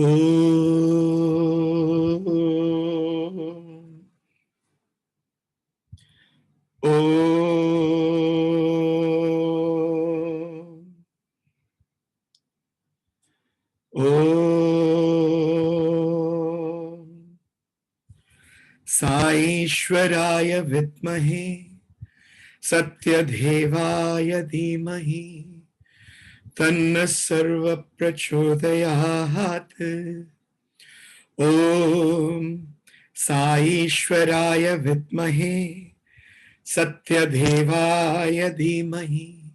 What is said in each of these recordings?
Om. Om. Om. Saishwaraya Vidmahe Satyadevaya Dhimahi Tanna Sarva Prachodayat. Om Saishwaraya Vidmahe Satyadevaya Dhimahi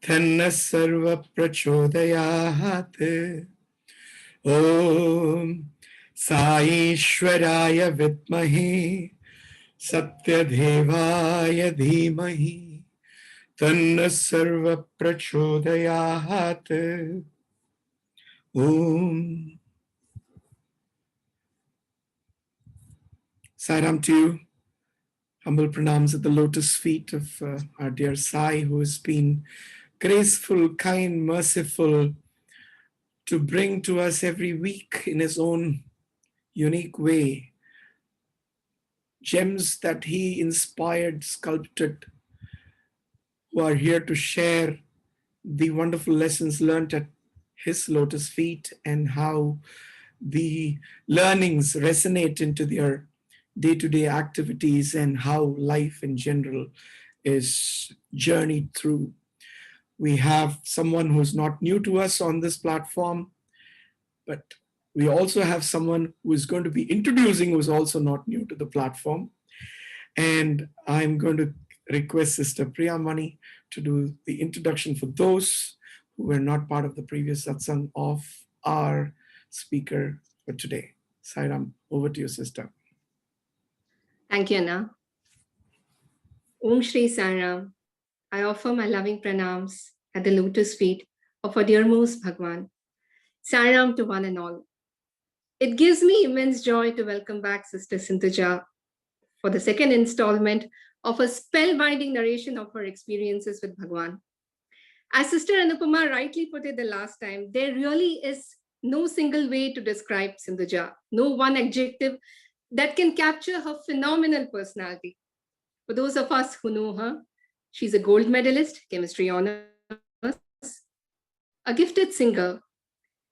Tanna Sarva Prachodayat. Om Saishwaraya Vidmahe Satyadevaya Dhimahi Tanna Sarva Prachodayat. Om. Sairam to you. Humble pranams at the lotus feet of our dear Sai, who has been graceful, kind, merciful to bring to us every week in his own unique way gems that he inspired, sculpted, who are here to share the wonderful lessons learned at his lotus feet and how the learnings resonate into their day-to-day activities and how life in general is journeyed through. We have someone who's not new to us on this platform, but we also have someone who is going to be introducing who's also not new to the platform. And I'm going to request Sister Priyamani to do the introduction for those who were not part of the previous satsang of our speaker for today. Sairam, over to you, Sister. Thank you, Anna. Om Shri Sairam. I offer my loving pranams at the lotus feet of our dearmost Bhagawan. Sairam to one and all. It gives me immense joy to welcome back Sister Sinduja for the second installment of a spellbinding narration of her experiences with Bhagawan. As Sister Anupama rightly put it the last time, there really is no single way to describe Sinduja, no one adjective that can capture her phenomenal personality. For those of us who know her, she's a gold medalist, chemistry honors, a gifted singer,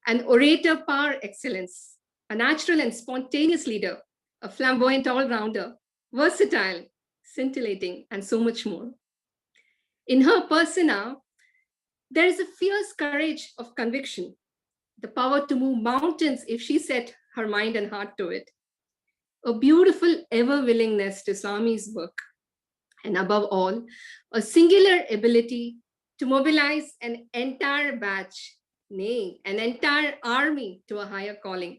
an orator par excellence, a natural and spontaneous leader, a flamboyant all-rounder, versatile, scintillating, and so much more. In her persona, there is a fierce courage of conviction, the power to move mountains if she set her mind and heart to it, a beautiful ever-willingness to Swami's work, and above all, a singular ability to mobilize an entire batch, nay, an entire army to a higher calling.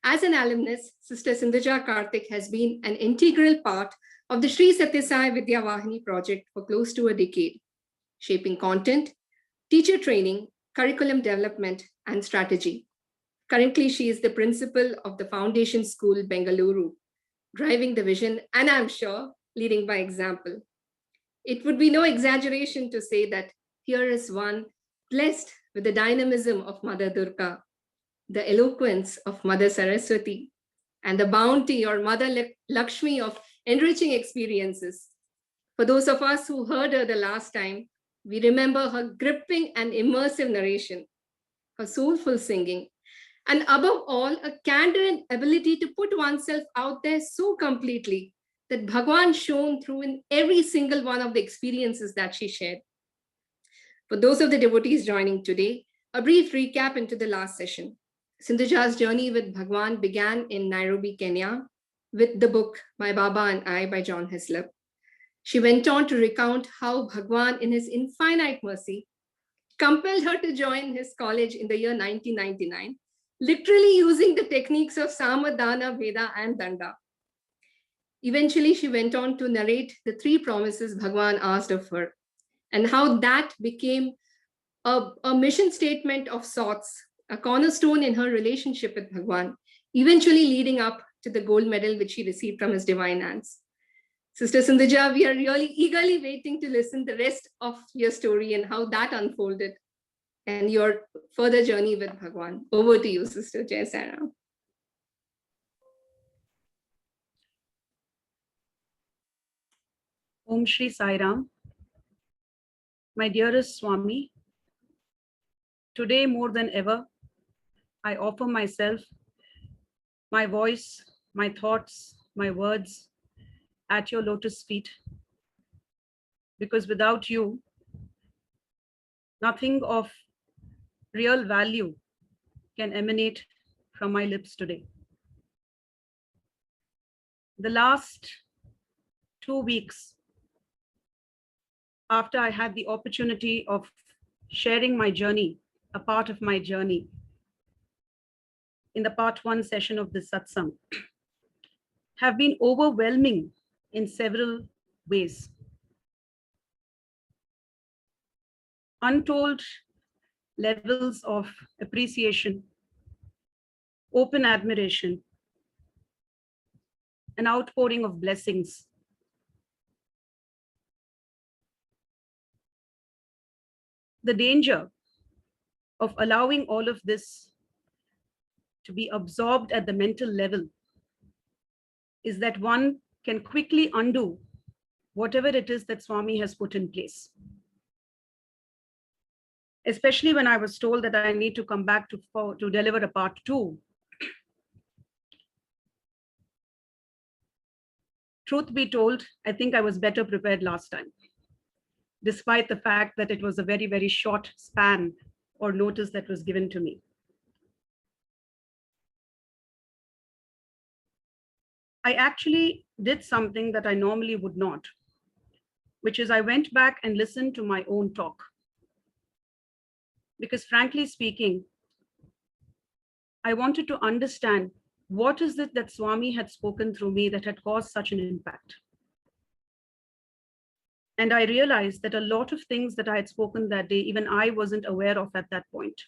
As an alumnus, Sister Sinduja Karthik has been an integral part of the Sri Sathya Sai Vidya Vahini project for close to a decade, shaping content, teacher training, curriculum development, and strategy. Currently, she is the principal of the Foundation School, Bengaluru, driving the vision, and I'm sure leading by example. It would be no exaggeration to say that here is one blessed with the dynamism of Mother Durga, the eloquence of Mother Saraswati, and the bounty or Mother Lakshmi of enriching experiences. For those of us who heard her the last time, we remember her gripping and immersive narration, her soulful singing, and above all, a candor and ability to put oneself out there so completely that Bhagawan shone through in every single one of the experiences that she shared. For those of the devotees joining today, a brief recap into the last session. Sinduja's journey with Bhagawan began in Nairobi, Kenya, with the book My Baba and I by John Hislop. She went on to recount how Bhagawan, in his infinite mercy, compelled her to join his college in the year 1999, literally using the techniques of Samadana, Veda, and Danda. Eventually, she went on to narrate the 3 promises Bhagawan asked of her, and how that became a mission statement of sorts, a cornerstone in her relationship with Bhagawan, eventually leading up to the gold medal which she received from his divine hands. Sister Sinduja, we are really eagerly waiting to listen to the rest of your story and how that unfolded. and your further journey with Bhagawan. Over to you, Sister Jai Sarah. Om Shri Sai Ram. My dearest Swami, today more than ever, I offer myself, my voice, my thoughts, my words at your lotus feet, because without you, nothing of real value can emanate from my lips today. The last 2 weeks, after I had the opportunity of sharing my journey, a part of my journey, in the part 1 session of this Satsangh, have been overwhelming in several ways. Untold levels of appreciation, open admiration, an outpouring of blessings. The danger of allowing all of this to be absorbed at the mental level is that one can quickly undo whatever it is that Swami has put in place. Especially when I was told that I need to come back to deliver a part 2. Truth be told, I think I was better prepared last time, despite the fact that it was a very, very short span or notice that was given to me. I actually did something that I normally would not, which is I went back and listened to my own talk. Because frankly speaking, I wanted to understand what is it that Swami had spoken through me that had caused such an impact. And I realized that a lot of things that I had spoken that day, even I wasn't aware of at that point.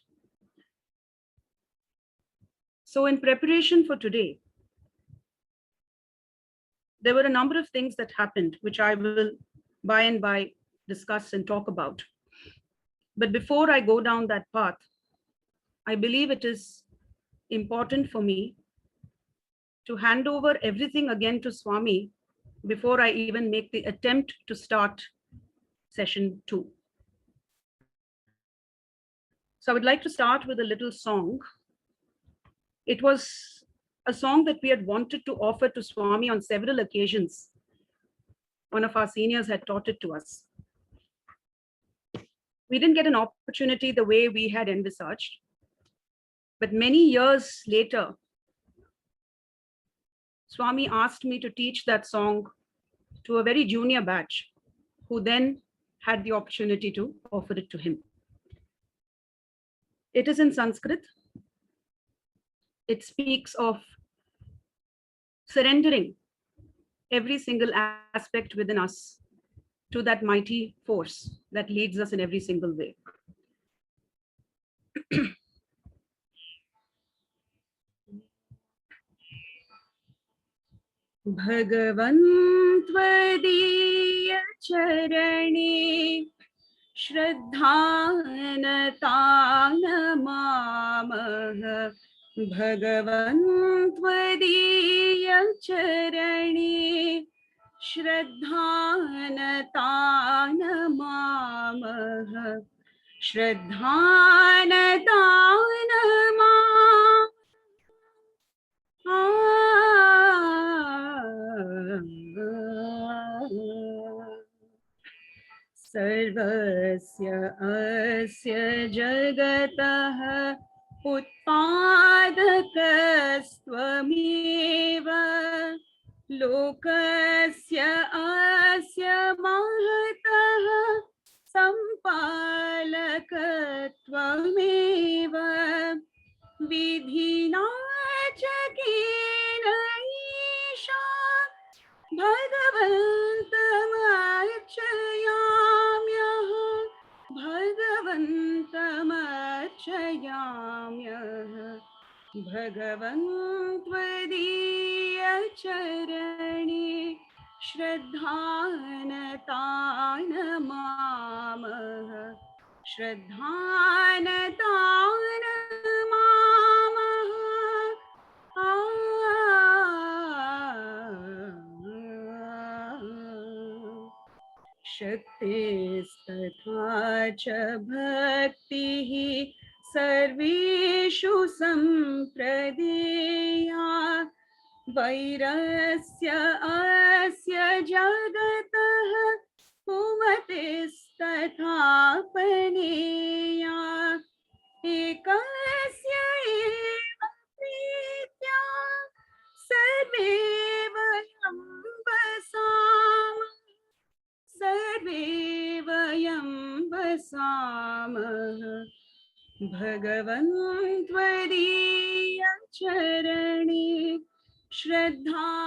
So in preparation for today, there were a number of things that happened, which I will by and by discuss and talk about. But before I go down that path, I believe it is important for me to hand over everything again to Swami before I even make the attempt to start session 2. So I would like to start with a little song. It was a song that we had wanted to offer to Swami on several occasions. One of our seniors had taught it to us. We didn't get an opportunity the way we had envisaged. But many years later, Swami asked me to teach that song to a very junior batch, who then had the opportunity to offer it to him. It is in Sanskrit. It speaks of surrendering every single aspect within us to that mighty force that leads us in every single way. Bhagavan tvadiya charane shraddhanatana Bhagavan tvadiya charane shraddhanatana shraddhanatana सर्वस्य अस्य जगतः उत्पादकस्त्वमेव लोकस्य अस्य महतः सम्पालकत्वमेव विधिना च केन ईशा भगवन्तमर्चयाम्यः भगवन् त्वदीय चरणे श्रद्धानतानमामः Shraddhanatan mamah. Shaktistatha cha bhaktihi sarveshu sampradeya vairasya asya jagatah umatistatha paneya ekasya eva pritya sarve vayam vasam सर्वे वयं वसामः भगवन् त्वदीय चरणे श्रद्धानतानमामः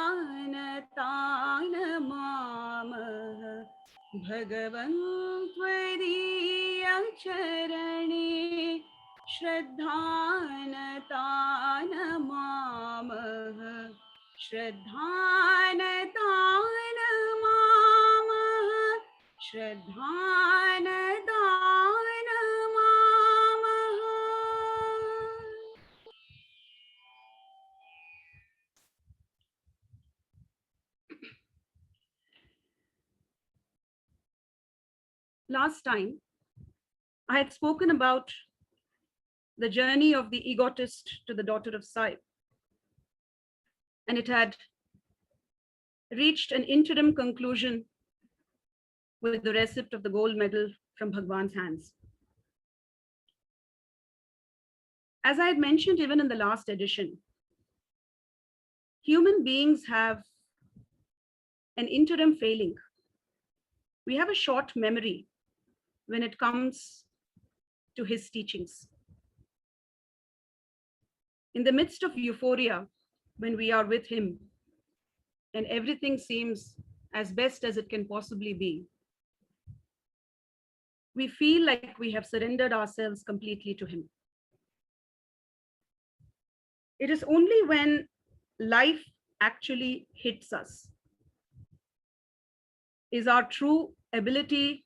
भगवन् त्वदीय चरणे श्रद्धानतानमामः श्रद्धानतानमामः श्रद्धानतानमामः. Last time, I had spoken about the journey of the egotist to the daughter of Sai, and it had reached an interim conclusion with the receipt of the gold medal from Bhagawan's hands. As I had mentioned even in the last edition, human beings have an interim failing. We have a short memory when it comes to his teachings. In the midst of euphoria, when we are with him and everything seems as best as it can possibly be, we feel like we have surrendered ourselves completely to him. It is only when life actually hits us is our true ability,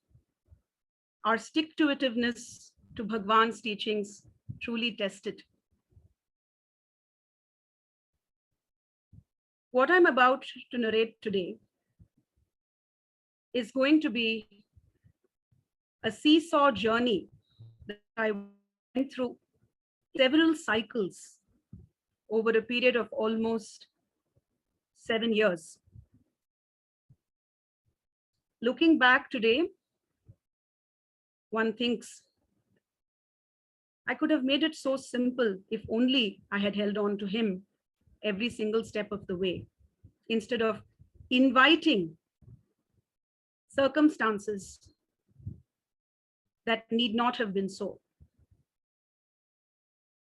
our stick-to-itiveness to Bhagawan's teachings truly tested. What I'm about to narrate today is going to be a seesaw journey that I went through several cycles over a period of almost 7 years. Looking back today, one thinks, I could have made it so simple if only I had held on to him every single step of the way, instead of inviting circumstances that need not have been so.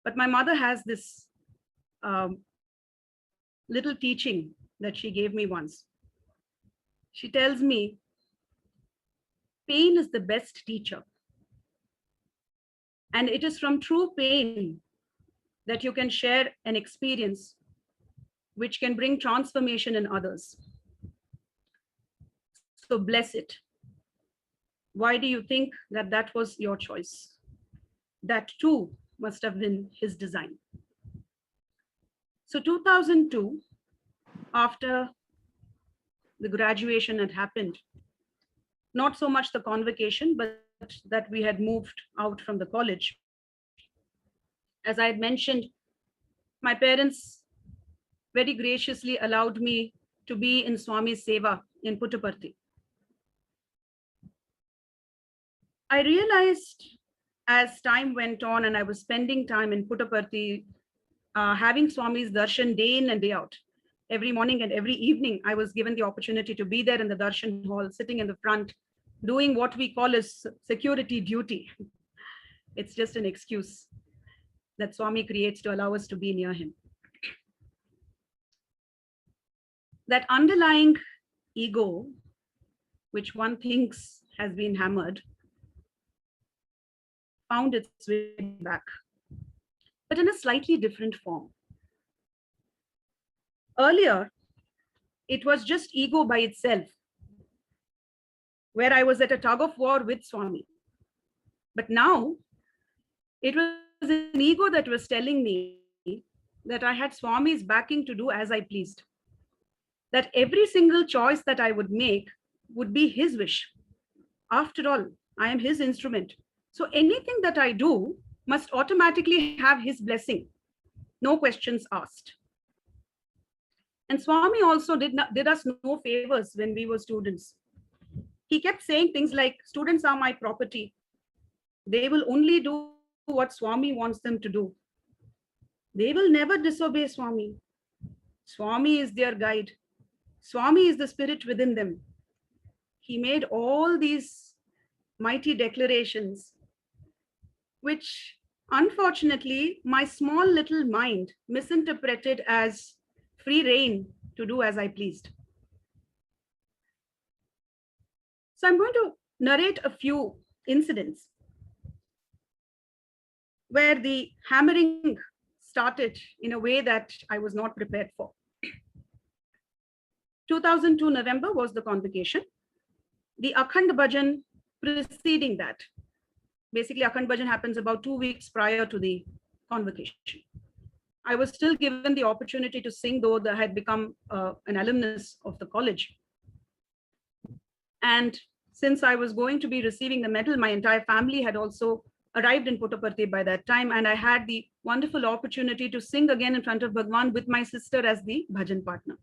But my mother has this little teaching that she gave me once. She tells me, pain is the best teacher. And it is from true pain that you can share an experience which can bring transformation in others. So bless it. Why do you think that that was your choice? That too must have been his design. So 2002, after the graduation had happened, not so much the convocation, but that we had moved out from the college. As I had mentioned, my parents very graciously allowed me to be in Swami's Seva in Puttaparthi. I realized as time went on and I was spending time in Puttaparthi, having Swami's darshan day in and day out. Every morning and every evening, I was given the opportunity to be there in the darshan hall, sitting in the front, doing what we call as security duty. It's just an excuse that Swami creates to allow us to be near him. That underlying ego, which one thinks has been hammered, found its way back, but in a slightly different form. Earlier, it was just ego by itself, where I was at a tug of war with Swami. But now it was an ego that was telling me that I had Swami's backing to do as I pleased. That every single choice that I would make would be his wish. After all, I am his instrument. So anything that I do must automatically have his blessing. No questions asked. And Swami also did us no favors when we were students. He kept saying things like, students are my property. They will only do what Swami wants them to do. They will never disobey Swami. Swami is their guide. Swami is the spirit within them. He made all these mighty declarations, which unfortunately my small little mind misinterpreted as free rein to do as I pleased. So I'm going to narrate a few incidents where the hammering started in a way that I was not prepared for. 2002 November was the convocation. The Akhand Bhajan preceding that. Basically, Akhand Bhajan happens about 2 weeks prior to the convocation. I was still given the opportunity to sing, though I had become an alumnus of the college. And since I was going to be receiving the medal, my entire family had also arrived in Puttaparthi by that time. And I had the wonderful opportunity to sing again in front of Bhagawan with my sister as the bhajan partner.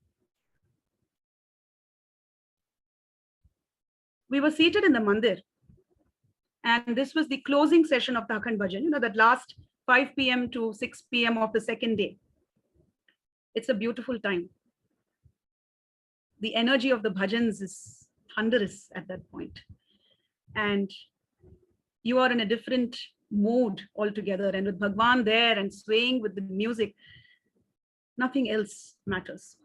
We were seated in the mandir. And this was the closing session of the Akhand Bhajan, that last 5 p.m. to 6 p.m. of the second day. It's a beautiful time. The energy of the bhajans is thunderous at that point. And you are in a different mood altogether. And with Bhagawan there and swaying with the music, nothing else matters.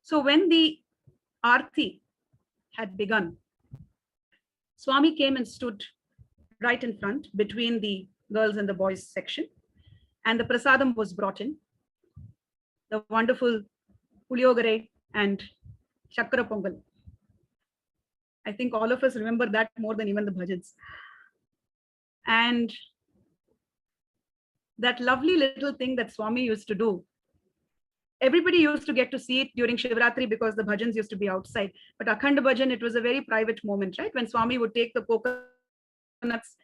So when the Aarti had begun, Swami came and stood right in front between the girls and the boys section. And the prasadam was brought in. The wonderful puliogare and chakra pongal. I think all of us remember that more than even the bhajans. And that lovely little thing that Swami used to do. Everybody used to get to see it during Shivratri because the bhajans used to be outside. But Akhand Bhajan, it was a very private moment, right? When Swami would take the coconuts,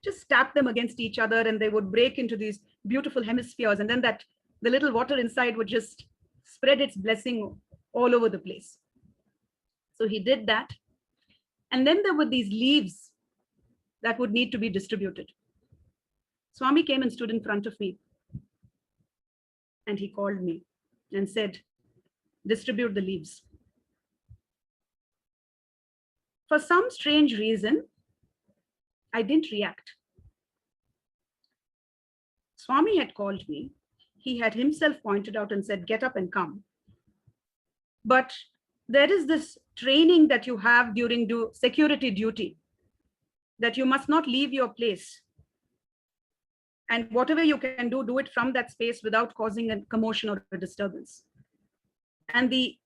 just tap them against each other and they would break into these beautiful hemispheres. And then the little water inside would just spread its blessing all over the place. So he did that. And then there were these leaves that would need to be distributed. Swami came and stood in front of me. And he called me and said, distribute the leaves. For some strange reason, I didn't react. Swami had called me. He had himself pointed out and said, get up and come. But there is this training that you have during security duty, that you must not leave your place. And whatever you can do, do it from that space without causing a commotion or a disturbance. And the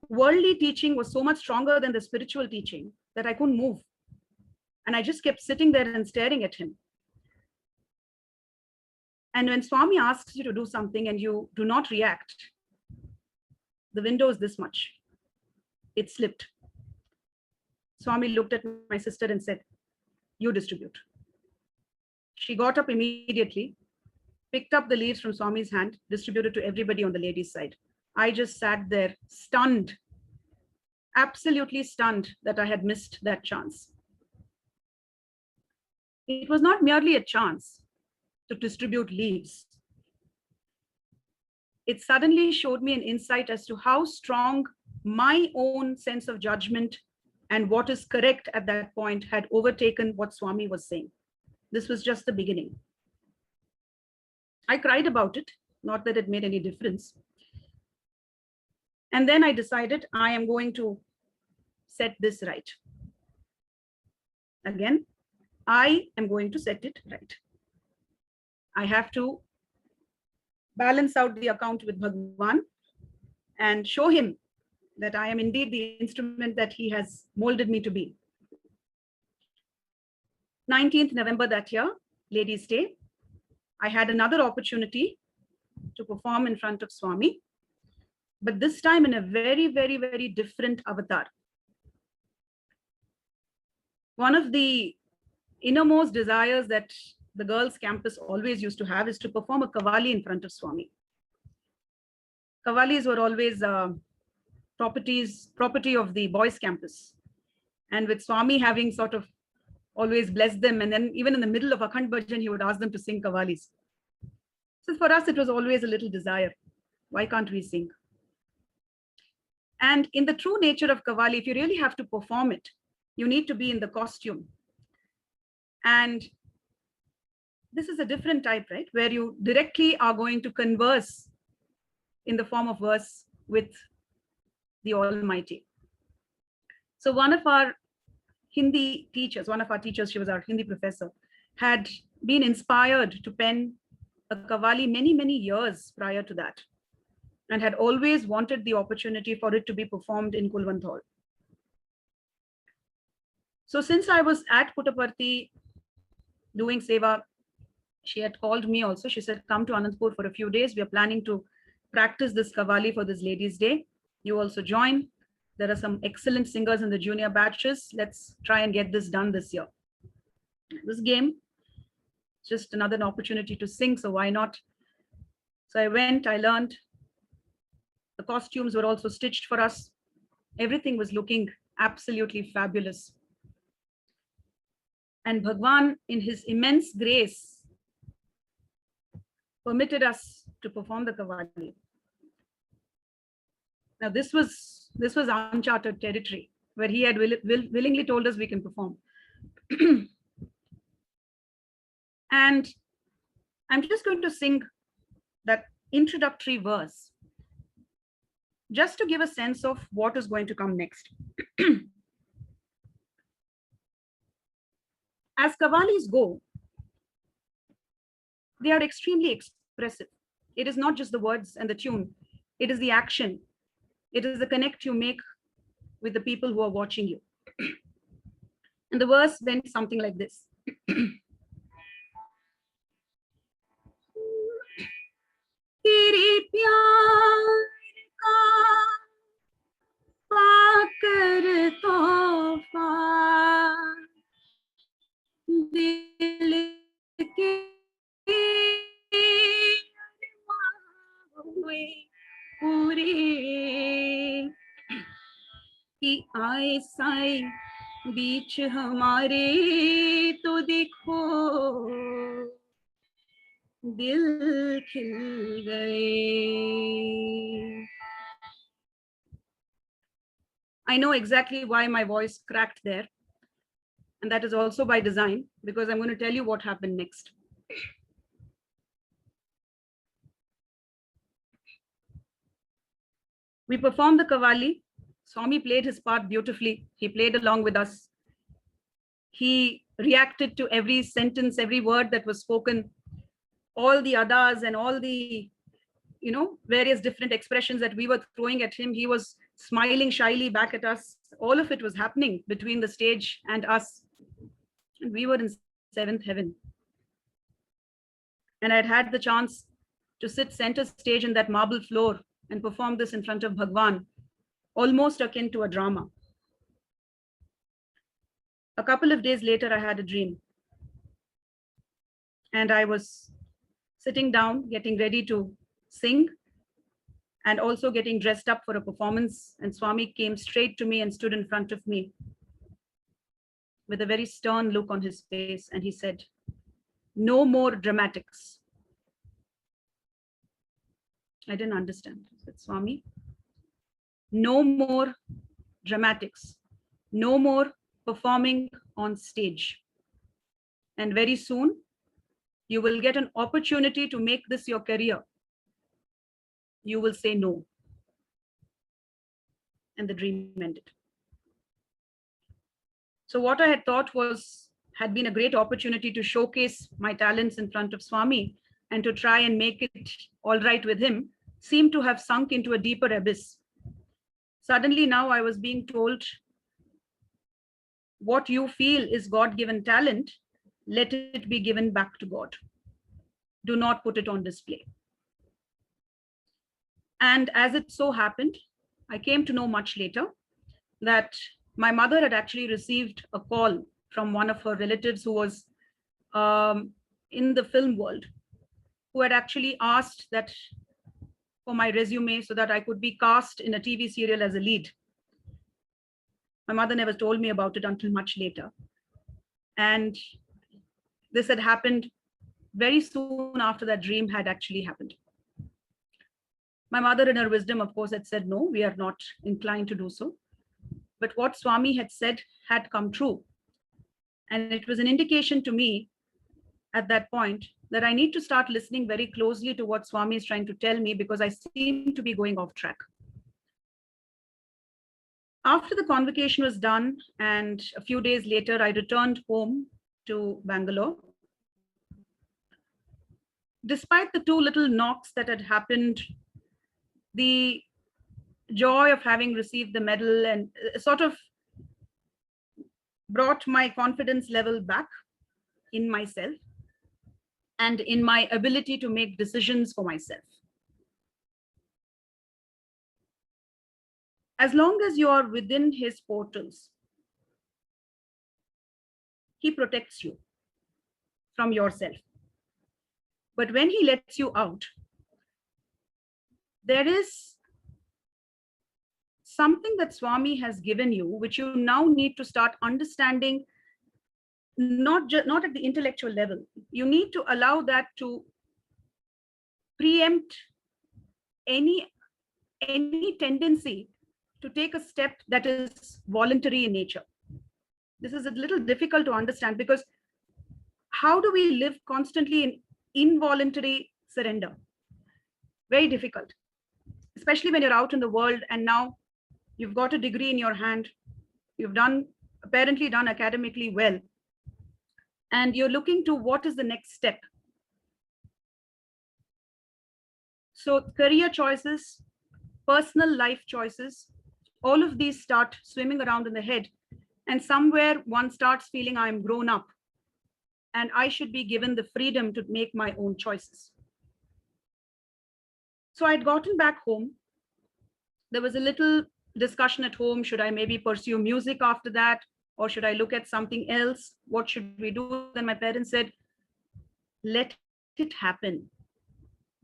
worldly teaching was so much stronger than the spiritual teaching that I couldn't move. And I just kept sitting there and staring at him. And when Swami asks you to do something and you do not react, the window is this much. It slipped. Swami looked at my sister and said, you distribute. She got up immediately, picked up the leaves from Swami's hand, distributed to everybody on the ladies' side. I just sat there stunned, absolutely stunned that I had missed that chance. It was not merely a chance to distribute leaves. It suddenly showed me an insight as to how strong my own sense of judgment and what is correct at that point had overtaken what Swami was saying. This was just the beginning. I cried about it, not that it made any difference. And then I decided I am going to set this right. Again, I am going to set it right. I have to balance out the account with Bhagawan and show him that I am indeed the instrument that he has molded me to be. 19th November that year, Ladies' Day, I had another opportunity to perform in front of Swami, but this time in a very, very, very different avatar. One of the innermost desires that the girls' campus always used to have is to perform a Kavali in front of Swami. Kavalis were always property of the boys' campus. And with Swami having sort of always blessed them, and then even in the middle of Akhand Bhajan, he would ask them to sing Kavalis. So for us, it was always a little desire. Why can't we sing? And in the true nature of Kavali, if you really have to perform it, you need to be in the costume. And this is a different type, right? Where you directly are going to converse in the form of verse with the Almighty. So one of our Hindi teachers, she was our Hindi professor, had been inspired to pen a Kavali many, many years prior to that, and had always wanted the opportunity for it to be performed in Kulwant Hall. So since I was at Puttaparthi doing seva, she had called me also. She said, come to Anantapur for a few days. We are planning to practice this Kavali for this Ladies' Day. You also join. There are some excellent singers in the junior batches. Let's try and get this done this year. This game, just another opportunity to sing, so why not? So I went, I learned. The costumes were also stitched for us. Everything was looking absolutely fabulous. And Bhagawan, in his immense grace, permitted us to perform the Kavali. Now this was uncharted territory where he had willingly told us we can perform. And I'm just going to sing that introductory verse just to give a sense of what is going to come next. As Kavalis go, they are extremely expressive. It is not just the words and the tune, it is the action. It is the connect you make with the people who are watching you. And the verse went something like this. तेरे प्यार का पाकर तोहफा दिल के हुए पूरे कि आए साए बीच हमारे तो देखो दिल खिल गए. I know exactly why my voice cracked there. And that is also by design, because I'm going to tell you what happened next. We performed the Kavali. Swami played his part beautifully. He played along with us. He reacted to every sentence, every word that was spoken, all the adas and all the, various different expressions that we were throwing at him. He was smiling shyly back at us. All of it was happening between the stage and us. And we were in seventh heaven. And I'd had the chance to sit center stage in that marble floor and perform this in front of Bhagawan, almost akin to a drama. A couple of days later, I had a dream. And I was sitting down, getting ready to sing, and also getting dressed up for a performance. And Swami came straight to me and stood in front of me with a very stern look on his face. And he said, "No more dramatics." I didn't understand. I said, "Swami, no more dramatics, no more performing on stage. And very soon, you will get an opportunity to make this your career. You will say no." And the dream ended. So what I had thought had been a great opportunity to showcase my talents in front of Swami and to try and make it all right with him, seemed to have sunk into a deeper abyss. Suddenly now I was being told, what you feel is God-given talent, let it be given back to God. Do not put it on display. And as it so happened, I came to know much later that my mother had actually received a call from one of her relatives who was in the film world, who had actually asked that for my resume so that I could be cast in a TV serial as a lead. My mother never told me about it until much later. And this had happened very soon after that dream had actually happened. My mother, in her wisdom, of course, had said, no, we are not inclined to do so. But what Swami had said had come true. And it was an indication to me at that point that I need to start listening very closely to what Swami is trying to tell me, because I seem to be going off track. After the convocation was done, and a few days later, I returned home to Bangalore. Despite the 2 little knocks that had happened, the joy of having received the medal and sort of brought my confidence level back in myself and in my ability to make decisions for myself. As long as you are within his portals, he protects you from yourself. But when he lets you out, there is something that Swami has given you, which you now need to start understanding, not at the intellectual level. You need to allow that to preempt any tendency to take a step that is voluntary in nature. This is a little difficult to understand, because how do we live constantly in involuntary surrender? Very difficult, especially when you're out in the world and now you've got a degree in your hand, you've apparently done academically well, and you're looking to what is the next step. So career choices, personal life choices, all of these start swimming around in the head, and somewhere one starts feeling I'm grown up and I should be given the freedom to make my own choices. So I'd gotten back home. There was a little discussion at home. Should I maybe pursue music after that? Or should I look at something else? What should we do? Then my parents said, let it happen.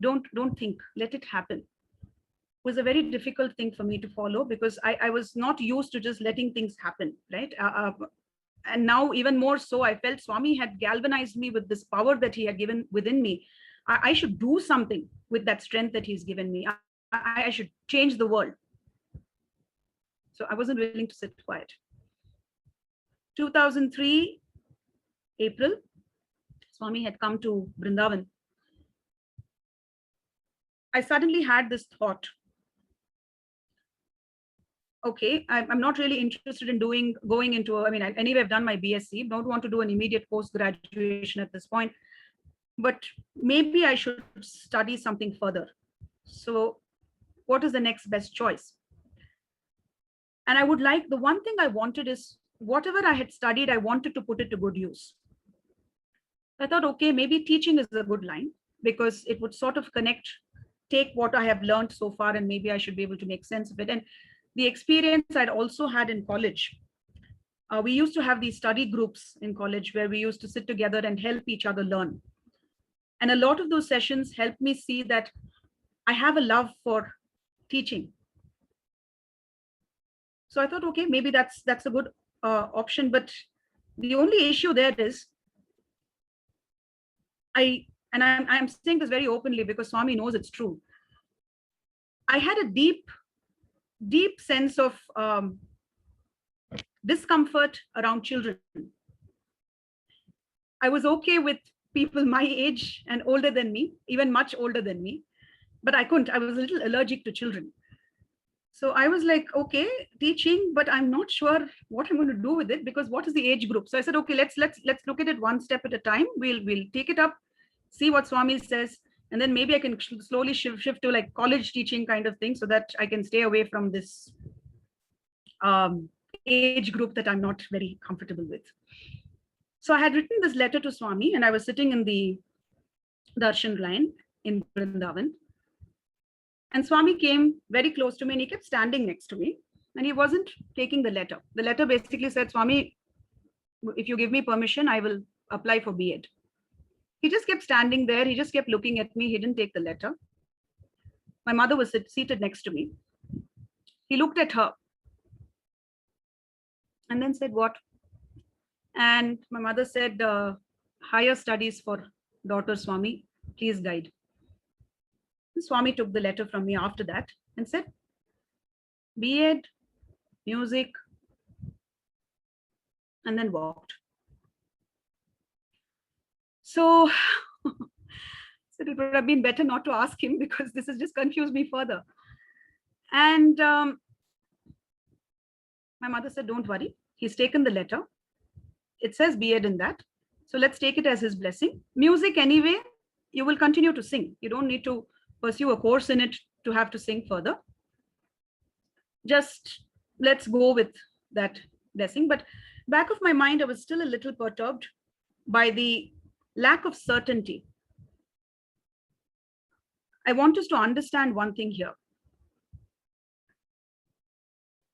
Don't think, let it happen. It was a very difficult thing for me to follow, because I was not used to just letting things happen, right? And now even more so, I felt Swami had galvanized me with this power that he had given within me. I should do something with that strength that he's given me. I should change the world. So I wasn't willing to sit quiet. 2003, April, Swami had come to Vrindavan. I suddenly had this thought. Okay, I'm not really interested in going into, anyway, I've done my B.Sc, don't want to do an immediate post-graduation at this point, but maybe I should study something further. So what is the next best choice? And I would like, the one thing I wanted is, whatever I had studied, I wanted to put it to good use. I thought, okay, maybe teaching is a good line, because it would sort of take what I have learned so far, and maybe I should be able to make sense of it. And the experience I'd also had in college, we used to have these study groups in college where we used to sit together and help each other learn. And a lot of those sessions helped me see that I have a love for teaching. So I thought, okay, maybe that's a good option. But the only issue there is, I'm saying this very openly because Swami knows it's true. I had a deep sense of discomfort around children. I was okay with people my age and older than me, even much older than me, but I couldn't. I was a little allergic to children. So I was like, okay, teaching, but I'm not sure what I'm going to do with it, because what is the age group? So I said, okay, let's look at it one step at a time. We'll take it up, see what Swami says, and then maybe I can slowly shift to like college teaching kind of thing, so that I can stay away from this age group that I'm not very comfortable with. So I had written this letter to Swami, and I was sitting in the darshan line in Vrindavan. And Swami came very close to me and he kept standing next to me and he wasn't taking the letter. The letter basically said, Swami, if you give me permission, I will apply for B.Ed. He just kept standing there. He just kept looking at me. He didn't take the letter. My mother was seated next to me. He looked at her and then said, what? And my mother said, higher studies for daughter Swami, please guide. Swami took the letter from me after that and said, B.Ed, music, and then walked. So it would have been better not to ask him because this has just confused me further. And my mother said, don't worry, he's taken the letter. It says B.Ed in that. So let's take it as his blessing. Music anyway, you will continue to sing. You don't need to pursue a course in it to have to sing further. Just let's go with that blessing. But back of my mind, I was still a little perturbed by the lack of certainty. I want us to understand one thing here.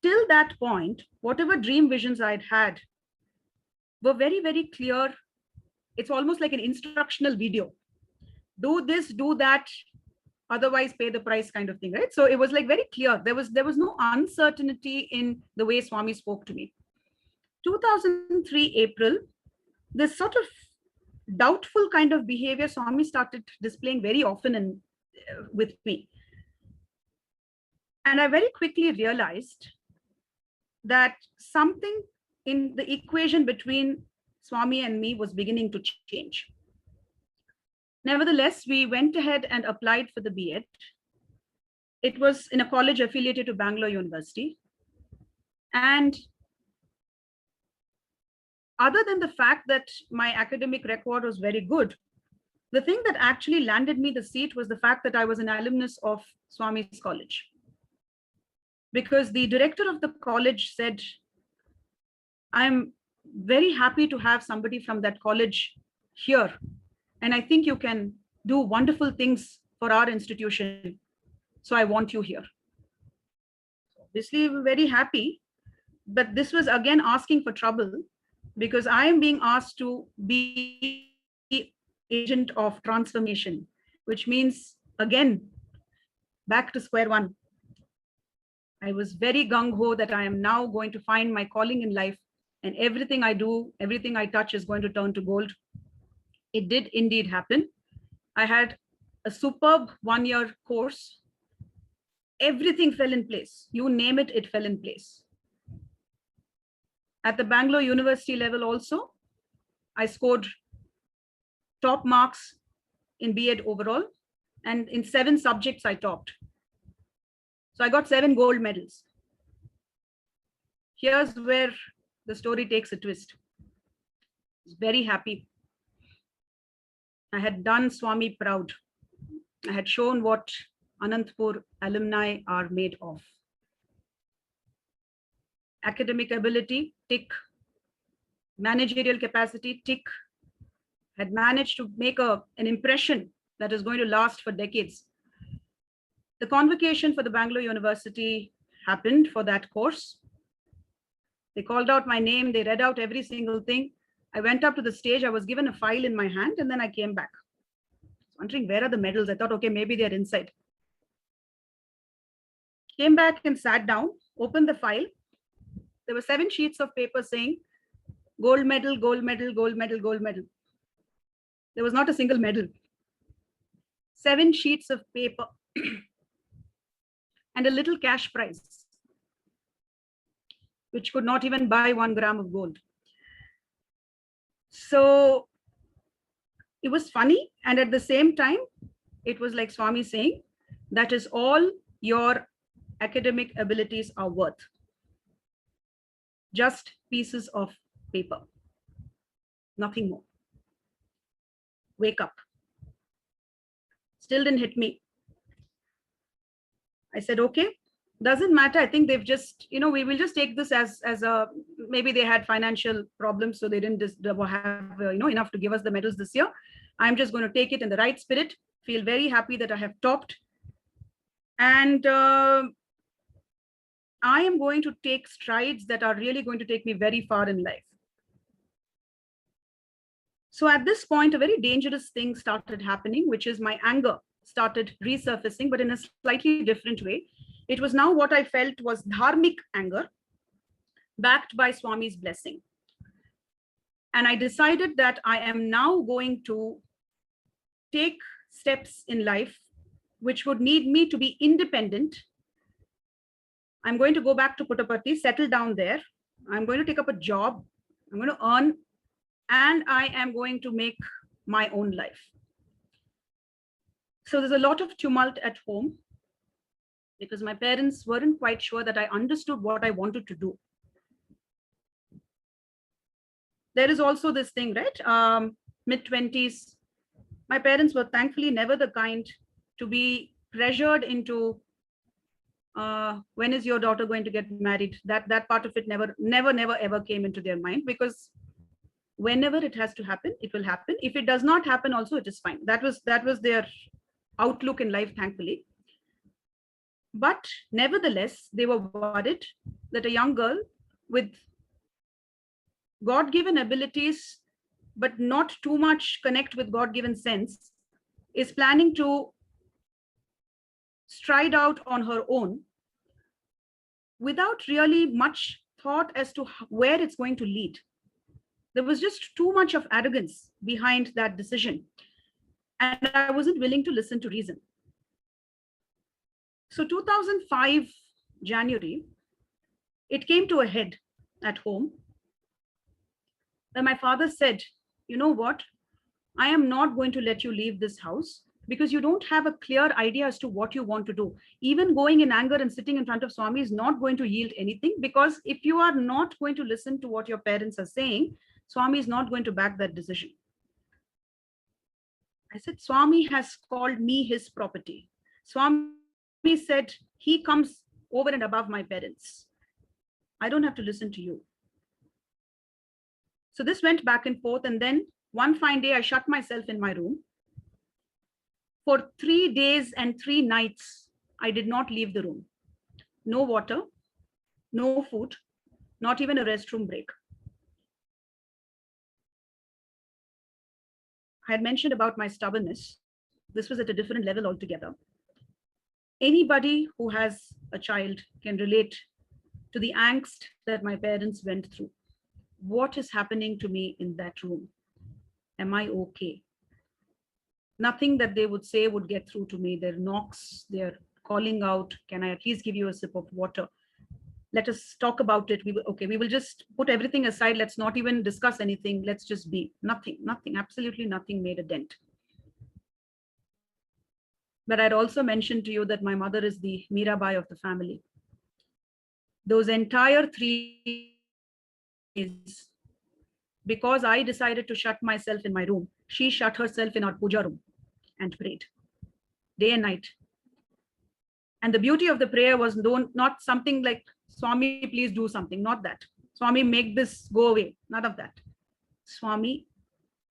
Till that point, whatever dream visions I'd had were very, very clear. It's almost like an instructional video. Do this, do that, otherwise pay the price kind of thing, right? So it was like very clear. There was no uncertainty in the way Swami spoke to me. 2003 April, this sort of doubtful kind of behavior Swami started displaying very often with me. And I very quickly realized that something in the equation between Swami and me was beginning to change. Nevertheless, we went ahead and applied for the B.Ed. It was in a college affiliated to Bangalore University. And other than the fact that my academic record was very good, the thing that actually landed me the seat was the fact that I was an alumnus of Swami's college. Because the director of the college said, I'm very happy to have somebody from that college here. And I think you can do wonderful things for our institution. So I want you here. Obviously, we're very happy, but this was again asking for trouble because I am being asked to be agent of transformation, which means again, back to square one. I was very gung-ho that I am now going to find my calling in life and everything I do, everything I touch is going to turn to gold. It did indeed happen. I had a superb one-year course. Everything fell in place. You name it, it fell in place. At the Bangalore University level also, I scored top marks in B.Ed overall, and in 7 subjects I topped. So I got 7 gold medals. Here's where the story takes a twist. I was very happy. I had done Swami proud. I had shown what Anantapur alumni are made of. Academic ability, tick. Managerial capacity, tick. Had managed to make an impression that is going to last for decades. The convocation for the Bangalore University happened for that course. They called out my name. They read out every single thing. I went up to the stage. I was given a file in my hand and then I came back. Wondering where are the medals? I thought, okay, maybe they're inside. Came back and sat down, opened the file. There were 7 sheets of paper saying gold medal, gold medal, gold medal, gold medal. There was not a single medal. 7 sheets of paper and a little cash prize, which could not even buy 1 gram of gold. So it was funny. And at the same time, it was like Swami saying, that is all your academic abilities are worth. Just pieces of paper, nothing more. Wake up. Still didn't hit me. I said, okay, Doesn't matter. I think they've just, we will just take this as a, maybe they had financial problems, so they didn't just have, enough to give us the medals this year. I'm just going to take it in the right spirit, feel very happy that I have topped. And I am going to take strides that are really going to take me very far in life. So at this point, a very dangerous thing started happening, which is my anger started resurfacing, but in a slightly different way. It was now what I felt was dharmic anger, backed by Swami's blessing. And I decided that I am now going to take steps in life which would need me to be independent. I'm going to go back to Puttaparthi, settle down there. I'm going to take up a job. I'm going to earn, and I am going to make my own life. So there's a lot of tumult at home, because my parents weren't quite sure that I understood what I wanted to do. There is also this thing, right? Mid-20s, my parents were thankfully never the kind to be pressured into, when is your daughter going to get married? That part of it never ever came into their mind, because whenever it has to happen, it will happen. If it does not happen also, it is fine. That was their outlook in life, thankfully. But nevertheless, they were worried that a young girl with God-given abilities, but not too much connect with God-given sense, is planning to stride out on her own without really much thought as to where it's going to lead. There was just too much of arrogance behind that decision, and I wasn't willing to listen to reason. So 2005 January, it came to a head at home, where my father said, you know what, I am not going to let you leave this house, because you don't have a clear idea as to what you want to do. Even going in anger and sitting in front of Swami is not going to yield anything, because if you are not going to listen to what your parents are saying, Swami is not going to back that decision. I said, Swami has called me his property. Swami said he comes over and above my parents. I don't have to listen to you. So this went back and forth. And then one fine day, I shut myself in my room. For 3 days and 3 nights, I did not leave the room. No water, no food, not even a restroom break. I had mentioned about my stubbornness. This was at a different level altogether. Anybody who has a child can relate to the angst that my parents went through. What is happening to me in that room? Am I okay? Nothing that they would say would get through to me. Their knocks, they're calling out, can I at least give you a sip of water? Let us talk about it. We will just put everything aside. Let's not even discuss anything. Let's just be. Nothing, absolutely nothing made a dent. But I'd also mentioned to you that my mother is the Mirabai of the family. Those entire 3 days, because I decided to shut myself in my room, she shut herself in our puja room and prayed day and night. And the beauty of the prayer was not something like, Swami, please do something, not that. Swami, make this go away, none of that. Swami,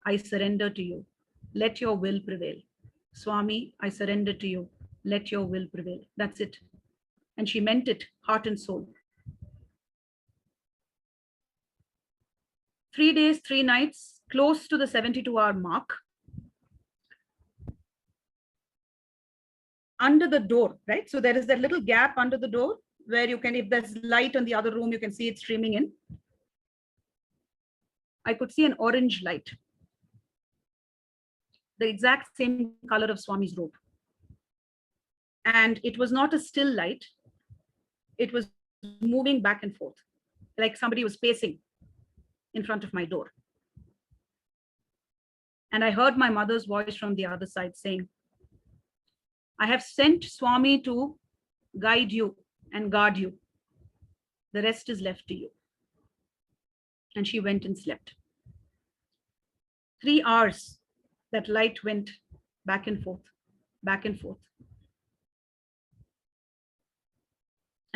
I surrender to you. Let your will prevail. Swami, I surrender to you. Let your will prevail. That's it. And she meant it, heart and soul. 3 days, 3 nights, close to the 72-hour mark. Under the door, right? So there is that little gap under the door where you can, if there's light on the other room, you can see it streaming in. I could see an orange light, the exact same color of Swami's robe. And it was not a still light. It was moving back and forth, like somebody was pacing in front of my door. And I heard my mother's voice from the other side saying, I have sent Swami to guide you and guard you. The rest is left to you. And she went and slept. 3 hours, that light went back and forth, back and forth.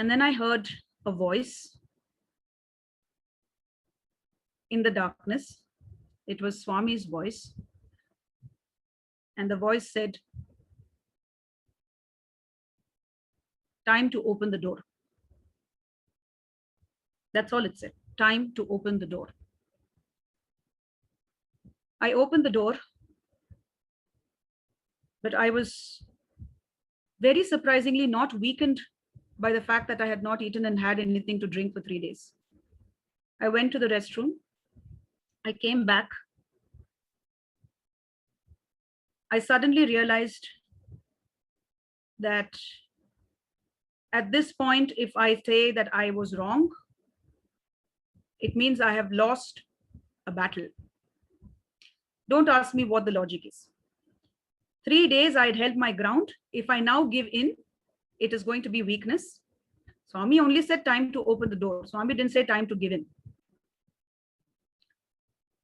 And then I heard a voice in the darkness. It was Swami's voice. And the voice said, time to open the door. That's all it said. Time to open the door. I opened the door, but I was very surprisingly not weakened by the fact that I had not eaten and had anything to drink for 3 days. I went to the restroom. I came back. I suddenly realized that at this point, if I say that I was wrong, it means I have lost a battle. Don't ask me what the logic is. 3 days I had held my ground. If I now give in, it is going to be weakness. Swami only said time to open the door. Swami didn't say time to give in.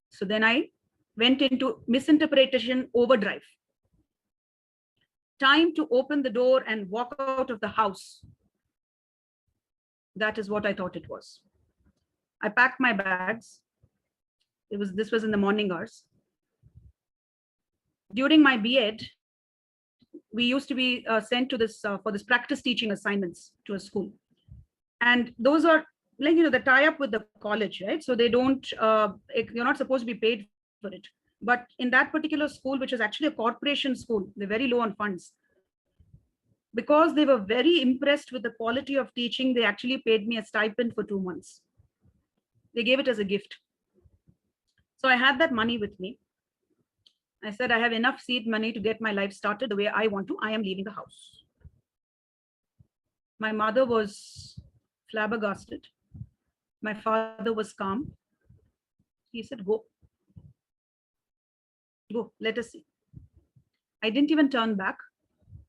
So then I went into misinterpretation overdrive. Time to open the door and walk out of the house. That is what I thought it was. I packed my bags. This was in the morning hours. During my B.Ed, we used to be sent to this for this practice teaching assignments to a school. And those are like, the tie-up with the college, right? So they don't, you're not supposed to be paid for it. But in that particular school, which is actually a corporation school, they're very low on funds. Because they were very impressed with the quality of teaching, they actually paid me a stipend for 2 months. They gave it as a gift. So I had that money with me. I said, I have enough seed money to get my life started the way I want to. I am leaving the house. My mother was flabbergasted. My father was calm. He said, go. Go, let us see. I didn't even turn back.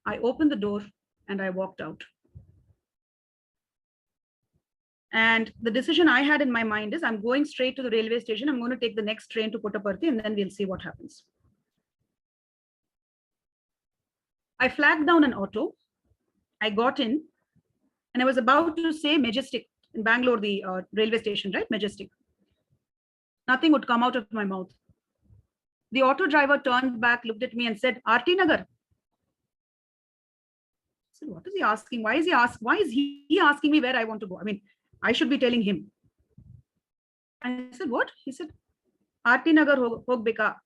I opened the door and I walked out. And the decision I had in my mind is I'm going straight to the railway station. I'm going to take the next train to Puttaparthi and then we'll see what happens. I flagged down an auto. I got in and I was about to say Majestic in Bangalore, the railway station, right? Majestic. Nothing would come out of my mouth. The auto driver turned back, looked at me and said, Aarti Nagar. I said, what is he asking? Why is he asking me where I want to go? I mean, I should be telling him. I said, what? He said, Aarti Nagar hogbeka.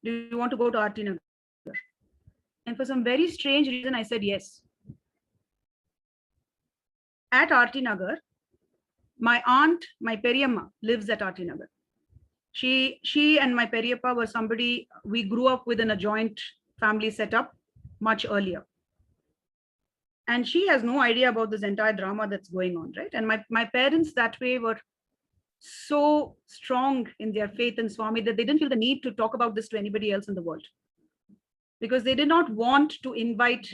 Do you want to go to Aarti Nagar? And for some very strange reason, I said yes. At Aarti Nagar, my aunt, my Periyamma, lives at Aarti Nagar. She and my Periyappa were somebody we grew up within a joint family setup much earlier. And she has no idea about this entire drama that's going on, right? And my parents that way were so strong in their faith in Swami that they didn't feel the need to talk about this to anybody else in the world. Because they did not want to invite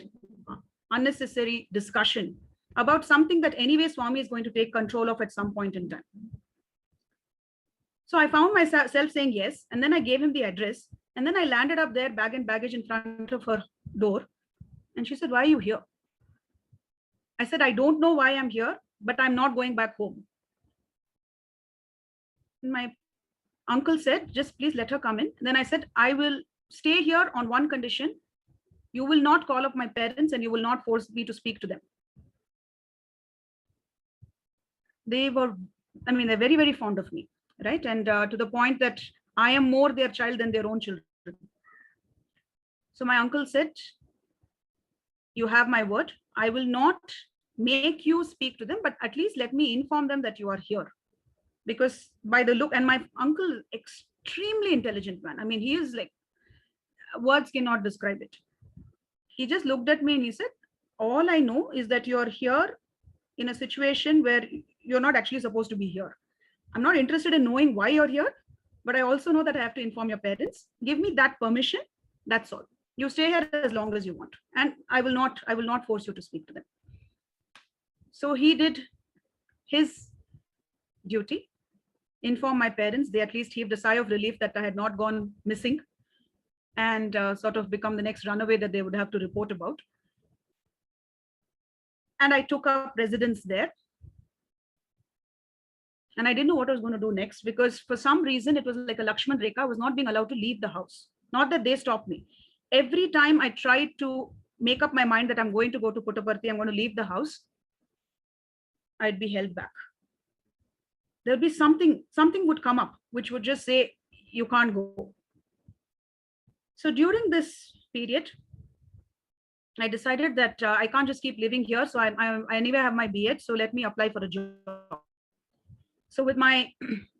unnecessary discussion about something that anyway Swami is going to take control of at some point in time. So I found myself saying yes, and then I gave him the address, and then I landed up there, bag and baggage in front of her door. And she said, why are you here? I said, I don't know why I'm here, but I'm not going back home. And my uncle said, just please let her come in. And then I said, I will stay here on one condition. You will not call up my parents and you will not force me to speak to them. They're very, very fond of me, right? And to the point that I am more their child than their own children. So my uncle said, you have my word. I will not make you speak to them, but at least let me inform them that you are here. Because by the look, and my uncle, extremely intelligent man. I mean, he is like, words cannot describe it. He just looked at me and he said, all I know is that you're here in a situation where you're not actually supposed to be here. I'm not interested in knowing why you're here, but I also know that I have to inform your parents. Give me that permission. That's all. You stay here as long as you want. And I will not force you to speak to them. So he did his duty, inform my parents. They at least heaved a sigh of relief that I had not gone missing and sort of become the next runaway that they would have to report about. And I took up residence there. And I didn't know what I was going to do next, because for some reason, it was like a Lakshman Rekha. I was not being allowed to leave the house. Not that they stopped me. Every time I tried to make up my mind that I'm going to go to Puttaparthi, I'm going to leave the house, I'd be held back. There'll be something would come up, which would just say, you can't go. So during this period, I decided that I can't just keep living here. So I anyway have my B.Ed, so let me apply for a job. So with my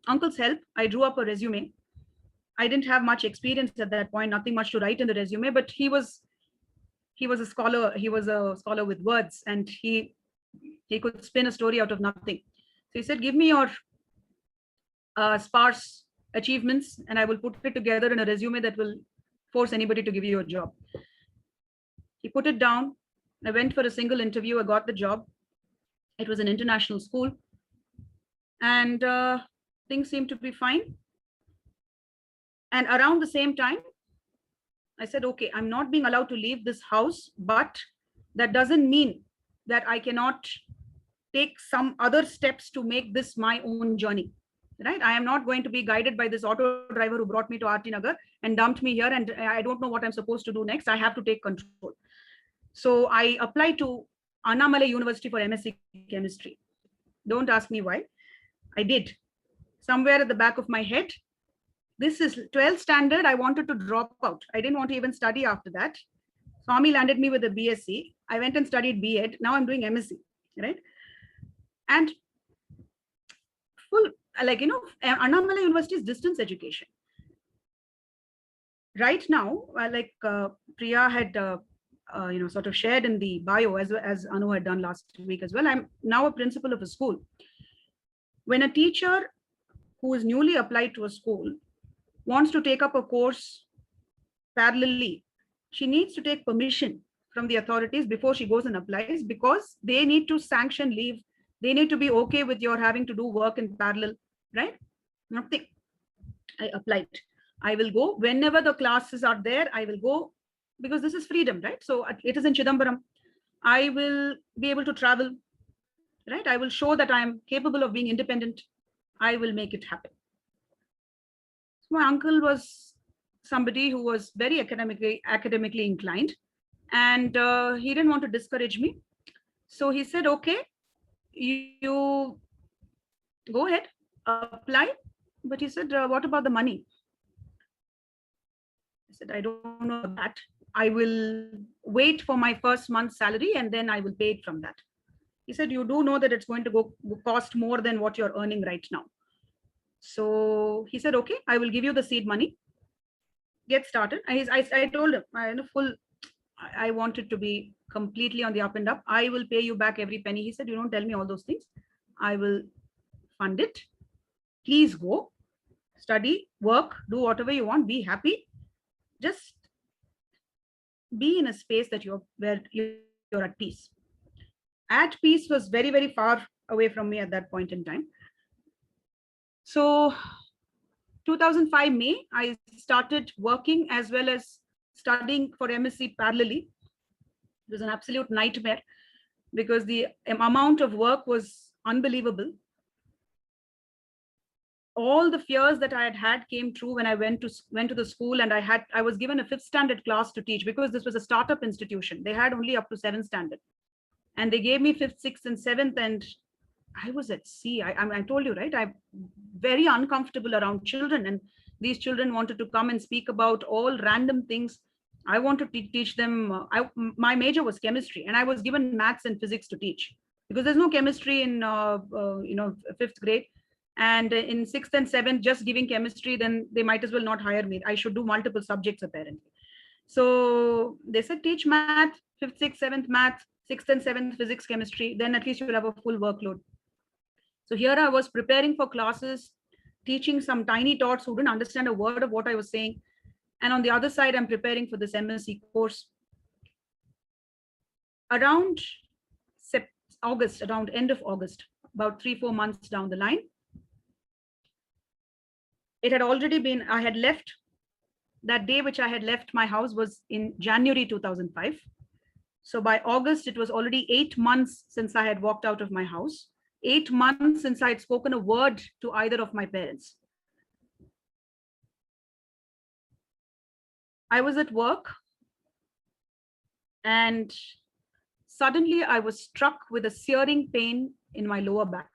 uncle's help, I drew up a resume. I didn't have much experience at that point, nothing much to write in the resume, but he was a scholar. He was a scholar with words, and he could spin a story out of nothing. So he said, give me your sparse achievements, and I will put it together in a resume that will force anybody to give you a job. He put it down. I went for a single interview. I got the job. It was an international school, and things seemed to be fine. And around the same time, I said, okay, I'm not being allowed to leave this house, but that doesn't mean that I cannot take some other steps to make this my own journey, right? I am not going to be guided by this auto driver who brought me to RT Nagar and dumped me here, and I don't know what I'm supposed to do next. I have to take control. So I applied to Annamalai University for M.Sc Chemistry. Don't ask me why. I did. Somewhere at the back of my head, this is 12th standard. I wanted to drop out. I didn't want to even study after that. Swami landed me with a B.Sc. I went and studied B.Ed. Now I'm doing M.Sc, right? And full, like, Annamalai University is distance education. Right now, like Priya had, sort of shared in the bio, as Anu had done last week as well, I'm now a principal of a school. When a teacher who is newly applied to a school wants to take up a course parallelly, she needs to take permission from the authorities before she goes and applies, because they need to sanction leave. They need to be okay with your having to do work in parallel, right? Nothing. I applied. I will go whenever the classes are there. I will go, because this is freedom, right? So it is in Chidambaram. I will be able to travel, right? I will show that I am capable of being independent. I will make it happen. My uncle was somebody who was very academically inclined, and he didn't want to discourage me. So he said, okay, you go ahead, apply. But he said, what about the money? I said, I don't know that. I will wait for my first month's salary and then I will pay it from that. He said, you do know that it's going to cost more than what you're earning right now. So he said, okay, I will give you the seed money. Get started. I told him, I wanted to be completely on the up and up. I will pay you back every penny. He said, you don't tell me all those things. I will fund it. Please go, study, work, do whatever you want, be happy. Just be in a space that you're at peace. At peace was very, very far away from me at that point in time. So 2005 May, I started working as well as studying for M.Sc parallelly. It was an absolute nightmare because the amount of work was unbelievable. All the fears that I had came true when I went to the school, and I was given a 5th standard class to teach, because this was a startup institution. They had only up to 7th standard, and they gave me 5th, 6th, and 7th, and I was at sea. I told you, right? I'm very uncomfortable around children, and these children wanted to come and speak about all random things. I wanted to teach them. My major was chemistry, and I was given maths and physics to teach, because there's no chemistry in 5th grade. And in 6th and 7th, just giving chemistry, then they might as well not hire me. I should do multiple subjects apparently. So they said, teach math, 5th, 6th, 7th math, 6th and 7th physics, chemistry, then at least you will have a full workload. So here I was preparing for classes, teaching some tiny tots who didn't understand a word of what I was saying. And on the other side, I'm preparing for this M.Sc course. Around August, around end of August, about 3-4 months down the line, it had already been, I had left, that day which I had left my house was in January 2005. So by August, it was already 8 months since I had walked out of my house, 8 months since I had spoken a word to either of my parents. I was at work and suddenly I was struck with a searing pain in my lower back.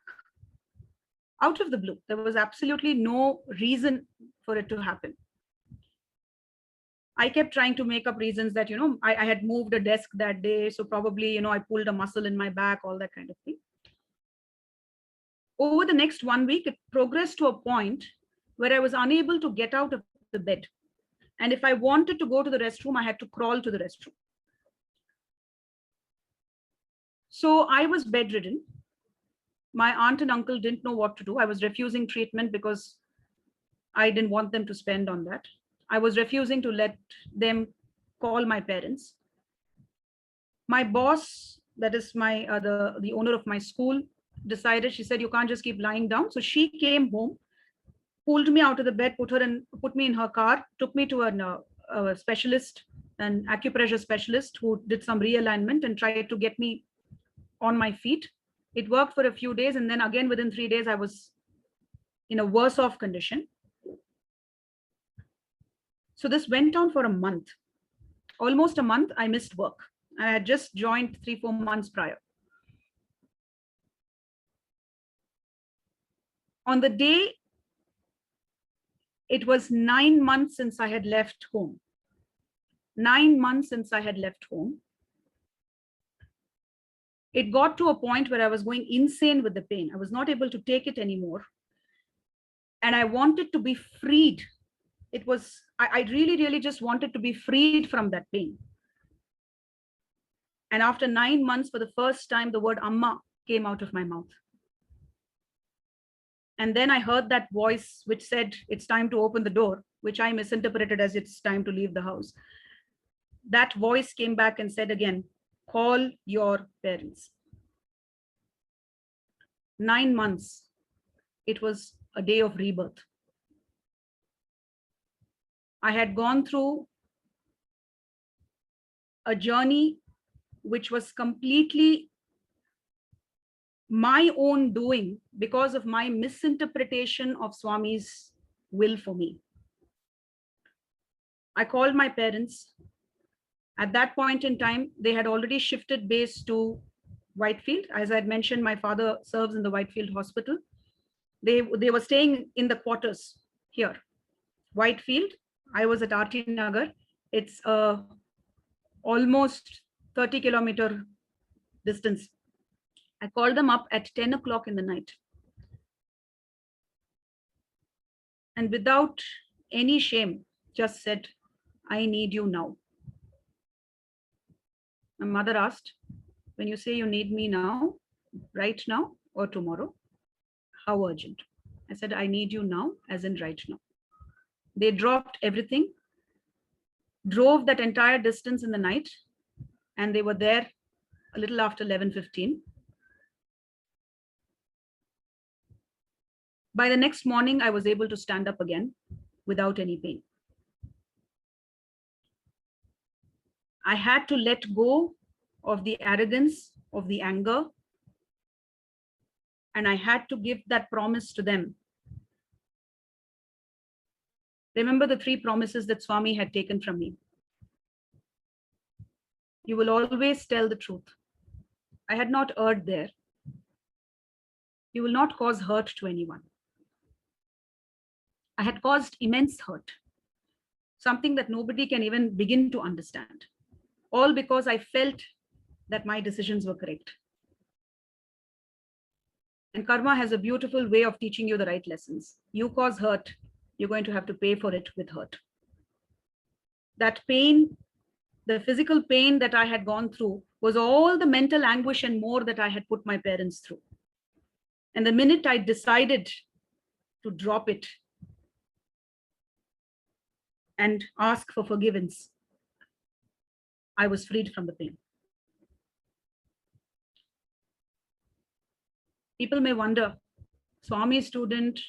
Out of the blue, there was absolutely no reason for it to happen. I kept trying to make up reasons that, I had moved a desk that day. So probably, I pulled a muscle in my back, all that kind of thing. Over the next 1 week, it progressed to a point where I was unable to get out of the bed. And if I wanted to go to the restroom, I had to crawl to the restroom. So I was bedridden. My aunt and uncle didn't know what to do. I was refusing treatment because I didn't want them to spend on that. I was refusing to let them call my parents. My boss, that is my the owner of my school, decided, she said, you can't just keep lying down. So she came home, pulled me out of the bed, put me in her car, took me to a specialist, an acupressure specialist who did some realignment and tried to get me on my feet. It worked for a few days. And then again, within 3 days, I was in a worse off condition. So this went on for a month. Almost a month, I missed work. I had just joined 3-4 months prior. On the day, it was 9 months since I had left home. 9 months since I had left home. It got to a point where I was going insane with the pain. I was not able to take it anymore. And I wanted to be freed. I really, really just wanted to be freed from that pain. And after 9 months, for the first time, the word Amma came out of my mouth. And then I heard that voice which said, it's time to open the door, which I misinterpreted as it's time to leave the house. That voice came back and said again, call your parents. 9 months. It was a day of rebirth. I had gone through a journey which was completely my own doing because of my misinterpretation of Swami's will for me. I called my parents. At that point in time, they had already shifted base to Whitefield. As I had mentioned, my father serves in the Whitefield Hospital. They were staying in the quarters here. Whitefield, I was at RT Nagar. It's almost 30-kilometer distance. I called them up at 10 o'clock in the night. And without any shame, just said, I need you now. My mother asked, when you say you need me now, right now or tomorrow, how urgent? I said, I need you now, as in right now. They dropped everything, drove that entire distance in the night, and they were there a little after 11:15. By the next morning, I was able to stand up again without any pain. I had to let go of the arrogance, of the anger, and I had to give that promise to them. Remember the 3 promises that Swami had taken from me. You will always tell the truth. I had not erred there. You will not cause hurt to anyone. I had caused immense hurt, something that nobody can even begin to understand, all because I felt that my decisions were correct. And karma has a beautiful way of teaching you the right lessons. You cause hurt, you're going to have to pay for it with hurt. That pain, the physical pain that I had gone through was all the mental anguish and more that I had put my parents through. And the minute I decided to drop it and ask for forgiveness, I was freed from the pain. People may wonder, Swami student,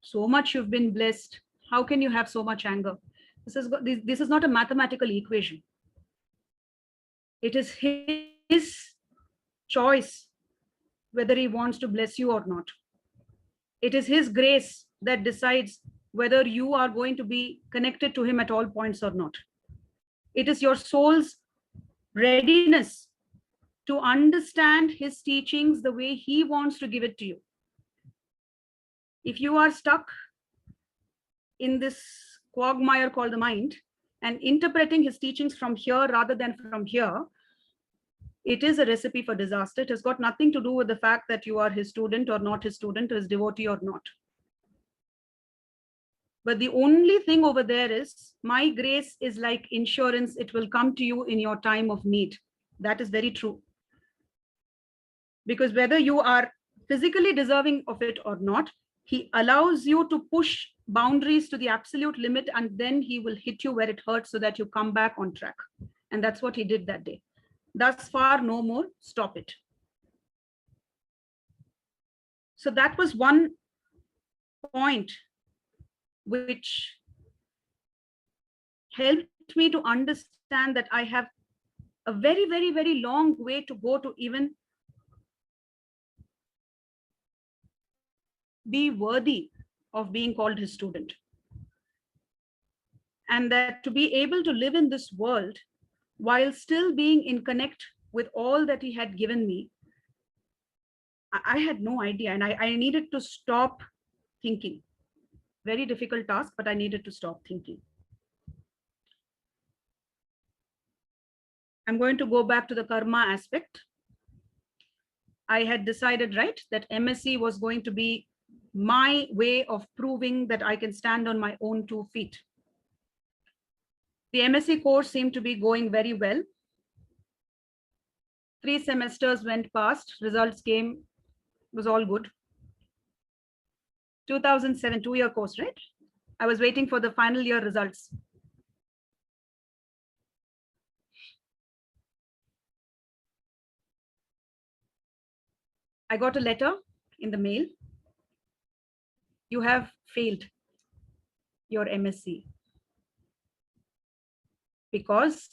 so much you've been blessed. How can you have so much anger? This is not a mathematical equation. It is his choice whether he wants to bless you or not. It is his grace that decides whether you are going to be connected to him at all points or not. It is your soul's readiness to understand his teachings the way he wants to give it to you. If you are stuck in this quagmire called the mind and interpreting his teachings from here rather than from here, it is a recipe for disaster. It has got nothing to do with the fact that you are his student or not his student, his devotee or not. But the only thing over there is, my grace is like insurance. It will come to you in your time of need. That is very true. Because whether you are physically deserving of it or not, he allows you to push boundaries to the absolute limit, and then he will hit you where it hurts so that you come back on track. And that's what he did that day. Thus far, no more, stop it. So that was one point which helped me to understand that I have a very, very, very long way to go to even be worthy of being called his student. And that to be able to live in this world while still being in connect with all that he had given me, I had no idea. And I needed to stop thinking. Very difficult task, but I needed to stop thinking. I'm going to go back to the karma aspect. I had decided, right, that M.Sc was going to be my way of proving that I can stand on my own 2 feet. The M.Sc course seemed to be going very well. 3 semesters went past, results came, was all good. 2007, 2-year course, right? I was waiting for the final year results. I got a letter in the mail. You have failed your M.Sc because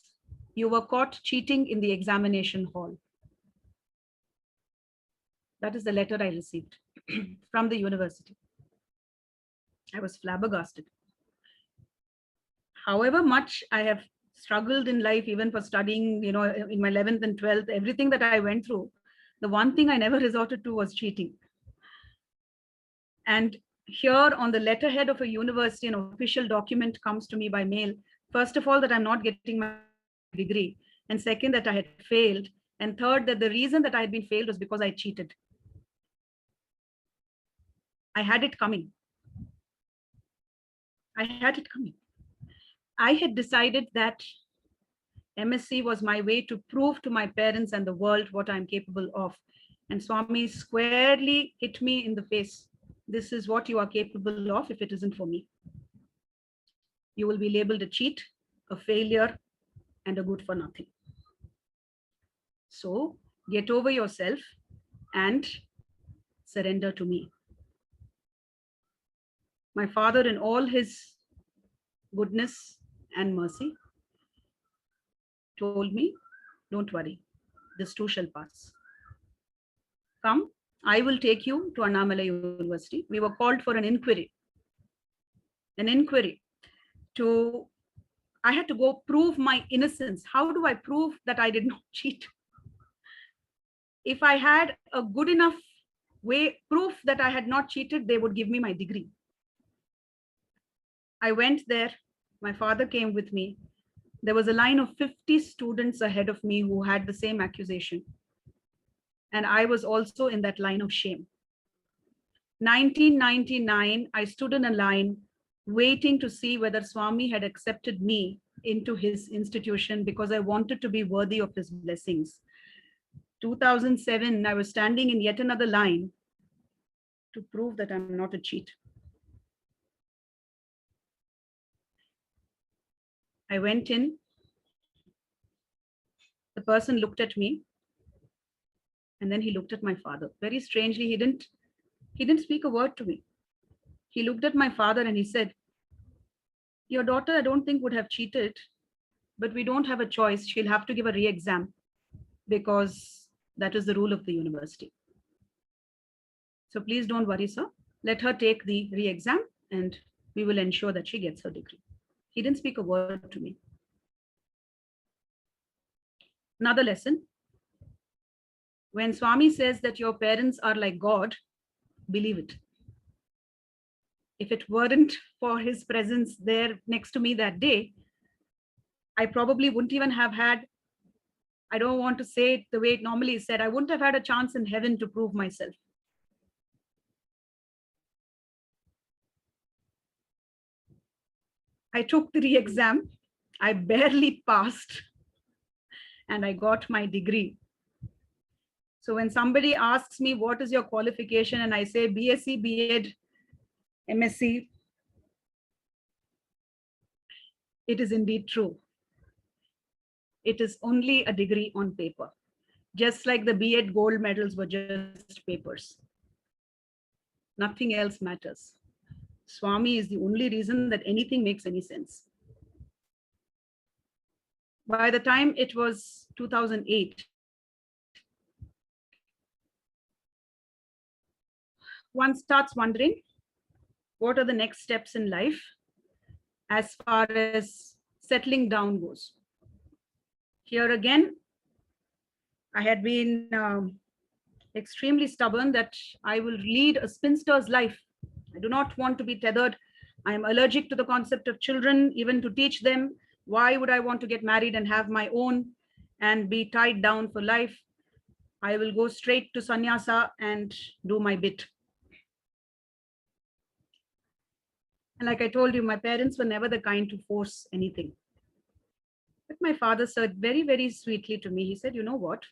you were caught cheating in the examination hall. That is the letter I received from the university. I was flabbergasted. However much I have struggled in life, even for studying, in my 11th and 12th, everything that I went through, the one thing I never resorted to was cheating. And here on the letterhead of a university, an official document comes to me by mail. First of all, that I'm not getting my degree. And second, that I had failed. And third, that the reason that I had been failed was because I cheated. I had it coming. I had it coming. I had decided that M.Sc was my way to prove to my parents and the world what I'm capable of. And Swami squarely hit me in the face. This is what you are capable of if it isn't for me. You will be labeled a cheat, a failure, and a good for nothing. So get over yourself and surrender to me. My father, in all his goodness and mercy, told me, don't worry, this too shall pass. Come, I will take you to Annamalai University. We were called for an inquiry. I had to go prove my innocence. How do I prove that I did not cheat? If I had a good enough proof that I had not cheated, they would give me my degree. I went there. My father came with me. There was a line of 50 students ahead of me who had the same accusation. And I was also in that line of shame. 1999, I stood in a line waiting to see whether Swami had accepted me into his institution because I wanted to be worthy of his blessings. 2007, I was standing in yet another line to prove that I'm not a cheat. I went in. The person looked at me, and then he looked at my father. Very strangely, he didn't speak a word to me. He looked at my father and he said, your daughter, I don't think would have cheated, but we don't have a choice. She'll have to give a re-exam. because that is the rule of the university. So please don't worry, sir. Let her take the re-exam and we will ensure that she gets her degree. He didn't speak a word to me. Another lesson. When Swami says that your parents are like God, believe it. If it weren't for his presence there next to me that day, I probably wouldn't even have had, I don't want to say it the way it normally is said, I wouldn't have had a chance in heaven to prove myself. I took the re-exam, I barely passed, and I got my degree. So when somebody asks me, what is your qualification? And I say B.Sc, B.Ed, M.Sc, it is indeed true. It is only a degree on paper, just like the B.Ed gold medals were just papers. Nothing else matters. Swami is the only reason that anything makes any sense. By the time it was 2008, one starts wondering, what are the next steps in life as far as settling down goes? Here again, I had been extremely stubborn that I will lead a spinster's life. I do not want to be tethered. I am allergic to the concept of children, even to teach them. Why would I want to get married and have my own and be tied down for life? I will go straight to sannyasa and do my bit. And like I told you, my parents were never the kind to force anything. But my father said very, very sweetly to me, he said, you know what?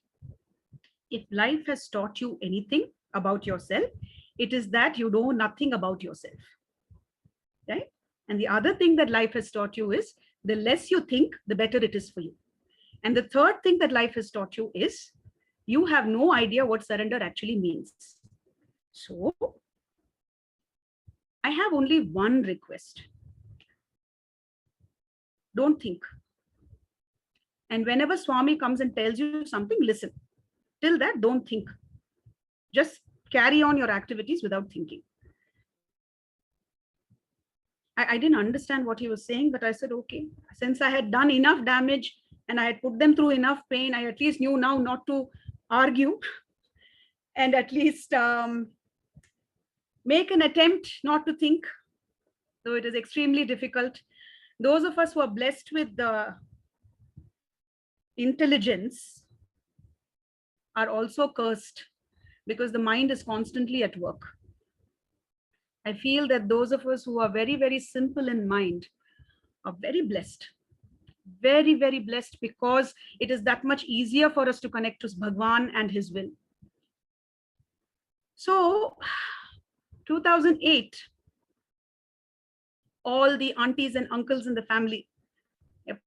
If life has taught you anything about yourself, it is that you know nothing about yourself, right? And the other thing that life has taught you is the less you think, the better it is for you. And the third thing that life has taught you is you have no idea what surrender actually means. So I have only one request. Don't think. And whenever Swami comes and tells you something, listen. Till that, don't think. Just carry on your activities without thinking. I didn't understand what he was saying, but I said, okay, since I had done enough damage and I had put them through enough pain, I at least knew now not to argue and at least make an attempt not to think, though it is extremely difficult. Those of us who are blessed with the intelligence are also cursed because the mind is constantly at work. I feel that those of us who are very, very simple in mind are very blessed. Very, very blessed because it is that much easier for us to connect to Bhagawan and his will. So 2008, all the aunties and uncles in the family, when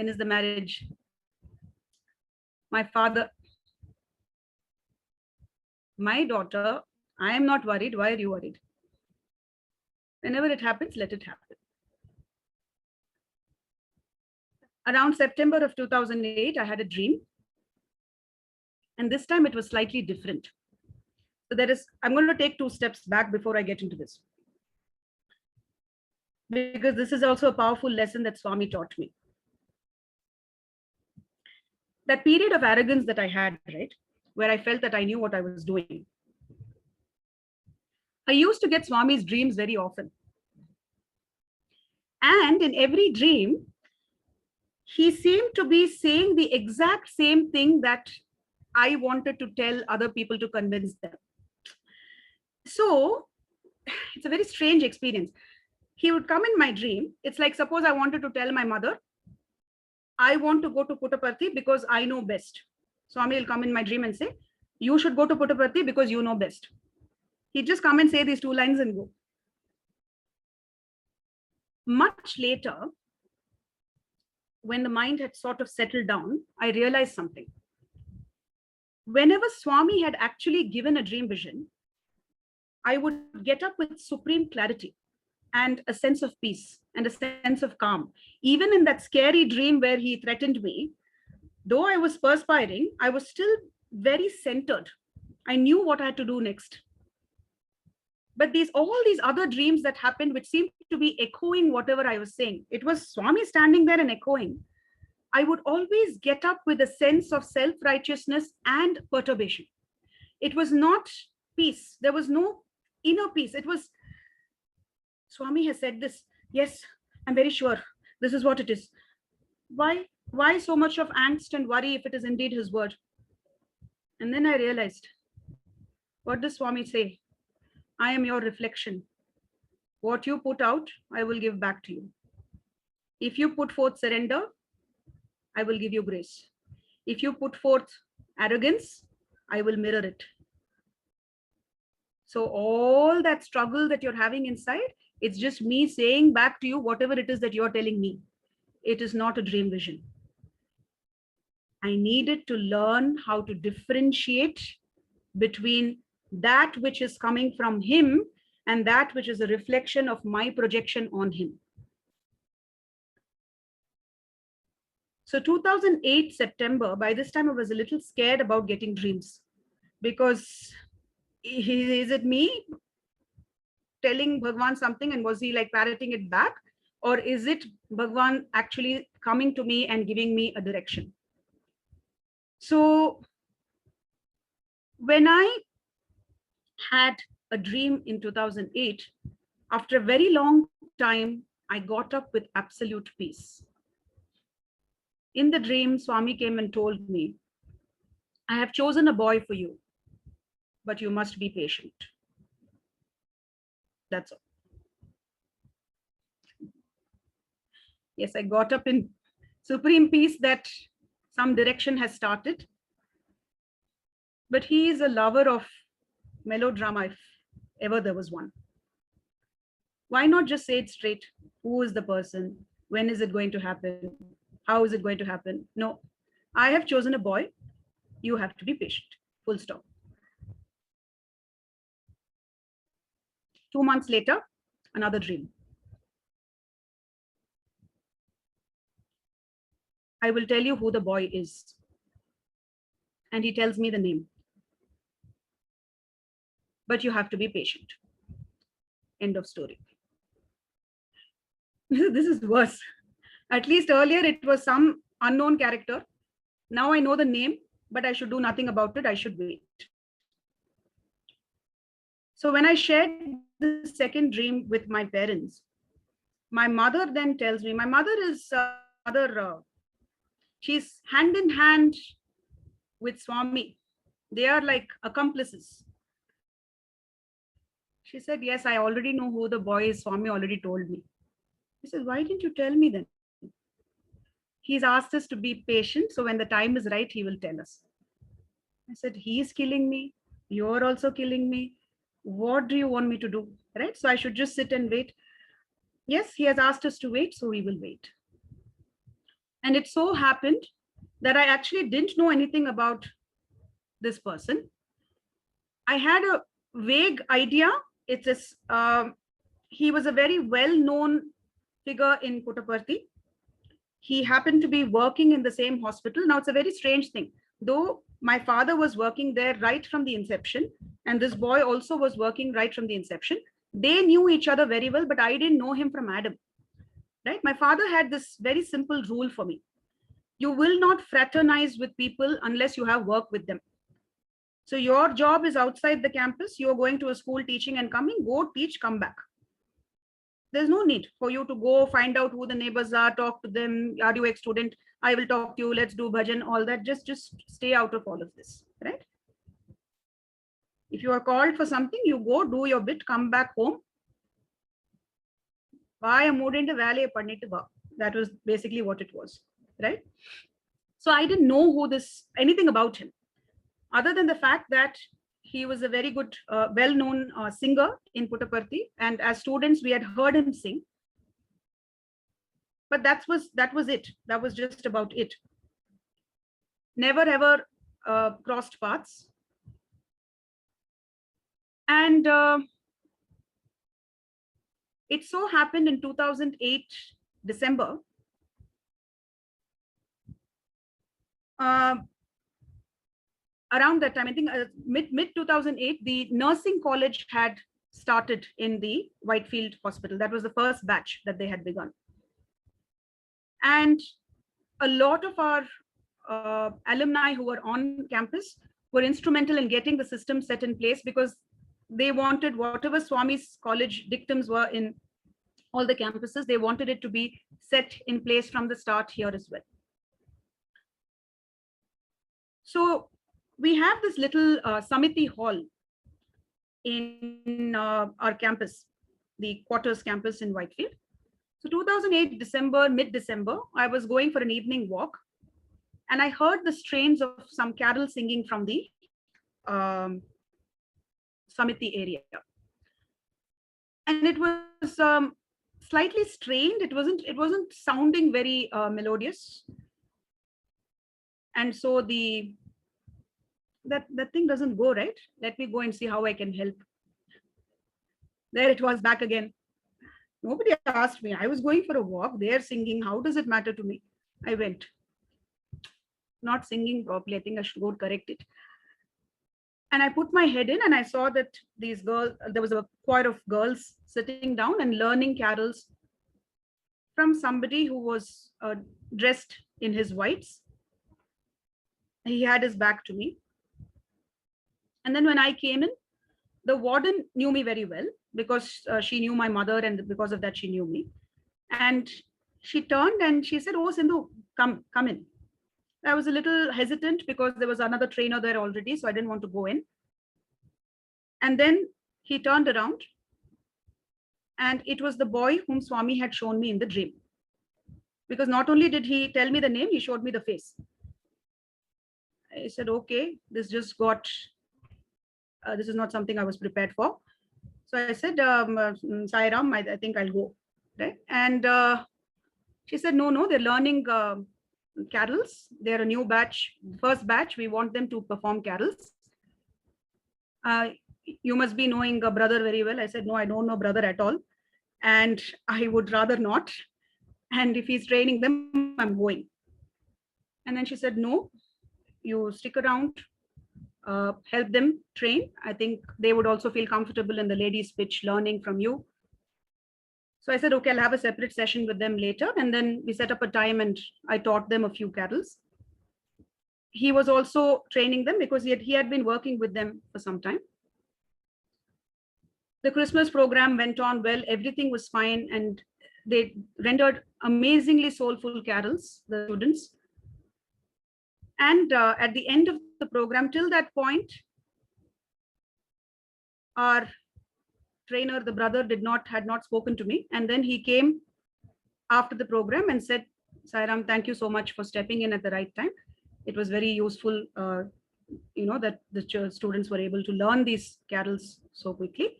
is the marriage? My father, my daughter, I am not worried. Why are you worried? Whenever it happens, let it happen. Around September of 2008, I had a dream. And this time it was slightly different. So I'm going to take 2 steps back before I get into this. Because this is also a powerful lesson that Swami taught me. That period of arrogance that I had, right, where I felt that I knew what I was doing. I used to get Swami's dreams very often. And in every dream, he seemed to be saying the exact same thing that I wanted to tell other people to convince them. So it's a very strange experience. He would come in my dream. It's like, suppose I wanted to tell my mother, I want to go to Puttaparthi because I know best. Swami will come in my dream and say, you should go to Puttaparthi because you know best. He'd just come and say these 2 lines and go. Much later, when the mind had sort of settled down, I realized something. Whenever Swami had actually given a dream vision, I would get up with supreme clarity. and a sense of peace and a sense of calm. Even in that scary dream where he threatened me, though I was perspiring, I was still very centered. I knew what I had to do next. But all these other dreams that happened, which seemed to be echoing whatever I was saying, it was Swami standing there and echoing. I would always get up with a sense of self-righteousness and perturbation. It was not peace. There was no inner peace. It was, Swami has said this. Yes, I'm very sure this is what it is. Why so much of angst and worry if it is indeed his word? And then I realized, what does Swami say? I am your reflection. What you put out, I will give back to you. If you put forth surrender, I will give you grace. If you put forth arrogance, I will mirror it. So all that struggle that you're having inside, it's just me saying back to you whatever it is that you're telling me. It is not a dream vision. I needed to learn how to differentiate between that which is coming from him and that which is a reflection of my projection on him. So 2008 September, by this time I was a little scared about getting dreams, because is it me telling Bhagawan something and was he like parroting it back? Or is it Bhagawan actually coming to me and giving me a direction? So when I had a dream in 2008, after a very long time, I got up with absolute peace. In the dream, Swami came and told me, I have chosen a boy for you, but you must be patient. That's all. Yes, I got up in supreme peace that some direction has started. But he is a lover of melodrama, if ever there was one. Why not just say it straight? Who is the person? When is it going to happen? How is it going to happen? No, I have chosen a boy. You have to be patient. Full stop. 2 months later, another dream. I will tell you who the boy is. And he tells me the name. But you have to be patient. End of story. This is worse. At least earlier it was some unknown character. Now I know the name, but I should do nothing about it. I should wait. So when I shared the second dream with my parents, my mother then tells me, my mother is she's hand in hand with Swami. They are like accomplices. She said, yes, I already know who the boy is. Swami already told me. He said, why didn't you tell me then? He's asked us to be patient. So when the time is right, he will tell us. I said, he is killing me. You're also killing me. What do you want me to do? Right? So I should just sit and wait. Yes, he has asked us to wait, so we will wait. And it so happened that I actually didn't know anything about this person. I had a vague idea. He was a very well-known figure in Puttaparthi. He happened to be working in the same hospital. Now, it's a very strange thing. Though my father was working there right from the inception, and this boy also was working right from the inception, they knew each other very well, but I didn't know him from Adam. Right? My father had this very simple rule for me. You will not fraternize with people unless you have work with them. So your job is outside the campus. You're going to a school teaching and coming, go teach, come back. There's no need for you to go find out who the neighbors are, talk to them. Are you a student? I will talk to you. Let's do bhajan, all that. Just stay out of all of this, right? If you are called for something, you go do your bit, come back home. That was basically what it was, right? So I didn't know anything about him, other than the fact that he was a very good, well-known singer in Puttaparthi. And as students, we had heard him sing. But that was it. That was just about it. Never ever crossed paths. And It so happened in 2008, December, around that time, I think mid 2008, the nursing college had started in the Whitefield Hospital. That was the first batch that they had begun. And a lot of our alumni who were on campus were instrumental in getting the system set in place, because they wanted whatever Swami's college dictums were in all the campuses, they wanted it to be set in place from the start here as well. So we have this little Samiti hall in our campus, the quarters campus in Whitefield. So 2008 December, mid-December, I was going for an evening walk, and I heard the strains of some carol singing from the Samiti area. And it was slightly strained. It wasn't sounding very melodious. And so that thing doesn't go, right? Let me go and see how I can help. There it was, back again. Nobody asked me. I was going for a walk. They're singing. How does it matter to me? I went. Not singing properly. I think I should go correct it. And I put my head in, and I saw that these girls, there was a choir of girls sitting down and learning carols from somebody who was dressed in his whites. He had his back to me. And then when I came in, the warden knew me very well, because she knew my mother, and because of that she knew me. And she turned and she said, "Oh, Sindhu, come in." I was a little hesitant because there was another trainer there already, so I didn't want to go in. And then he turned around, and it was the boy whom Swami had shown me in the dream. Because not only did he tell me the name, he showed me the face. I said, okay, this just got, this is not something I was prepared for. So I said, Sai Ram, I think I'll go. Right? And she said, no, they're learning carols. They're a new batch, first batch. We want them to perform carols. You must be knowing a brother very well. I said, no, I don't know brother at all. And I would rather not. And if he's training them, I'm going. And then she said, no, you stick around, help them train. I think they would also feel comfortable in the ladies' pitch learning from you. So I said, okay, I'll have a separate session with them later. And then we set up a time and I taught them a few carols. He was also training them because he had been working with them for some time. The Christmas program went on well, everything was fine, and they rendered amazingly soulful carols, the students. And at the end of the program, till that point, our trainer, the brother, had not spoken to me. And then he came after the program and said, Sai Ram, thank you so much for stepping in at the right time. It was very useful, that the students were able to learn these carols so quickly.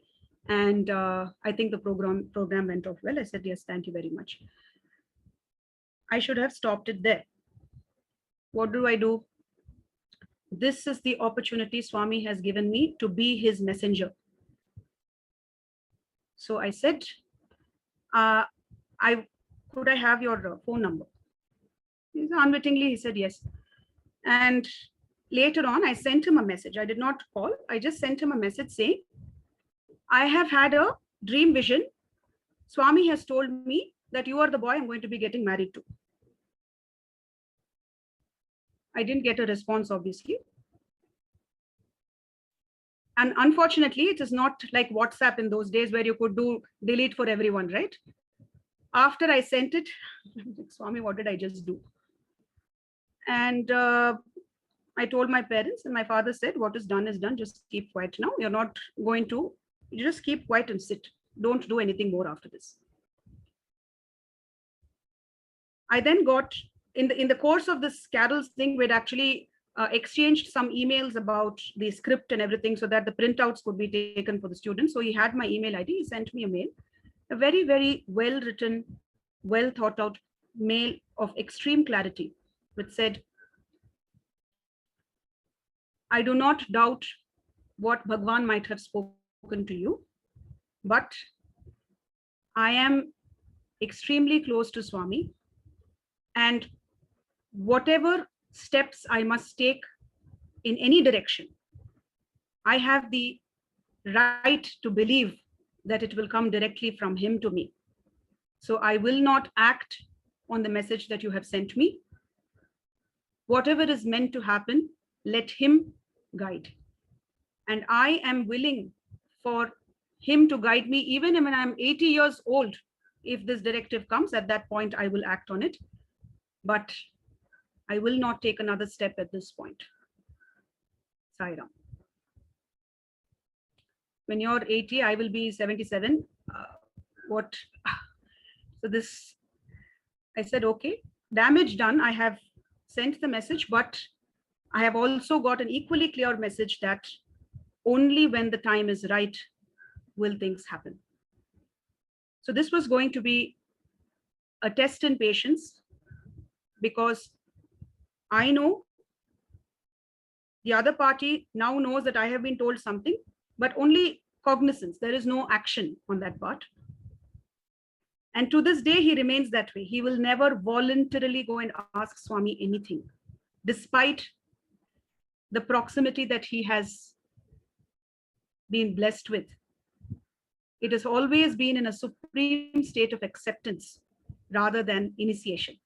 And I think the program went off well. I said, yes, thank you very much. I should have stopped it there. What do? This is the opportunity Swami has given me to be his messenger. So I said, could I have your phone number? Unwittingly, he said yes. And later on, I sent him a message. I did not call. I just sent him a message saying, I have had a dream vision. Swami has told me that you are the boy I'm going to be getting married to. I didn't get a response, obviously. And unfortunately, it is not like WhatsApp in those days where you could do delete for everyone, right? After I sent it, Swami, what did I just do? And I told my parents, and my father said, what is done, just keep quiet now. You're not going to, you just keep quiet and sit. Don't do anything more after this. I then got, in the course of this carols thing, we'd actually exchanged some emails about the script and everything so that the printouts could be taken for the students. So he had my email ID, he sent me a mail, a very, very well written, well thought out mail of extreme clarity, which said, I do not doubt what Bhagawan might have spoken to you, but I am extremely close to Swami, and whatever steps I must take in any direction, I have the right to believe that it will come directly from him to me. So I will not act on the message that you have sent me. Whatever is meant to happen, let him guide. And I am willing for him to guide me, even when I'm 80 years old. If this directive comes, at that point, I will act on it. But I will not take another step at this point. Sai Ram. When you're 80, I will be 77. So this, I said, okay, damage done. I have sent the message, but I have also got an equally clear message that only when the time is right will things happen. So this was going to be a test in patience, because I know the other party now knows that I have been told something, but only cognizance. There is no action on that part. And to this day, he remains that way. He will never voluntarily go and ask Swami anything, despite the proximity that he has been blessed with. It has always been in a supreme state of acceptance rather than initiation.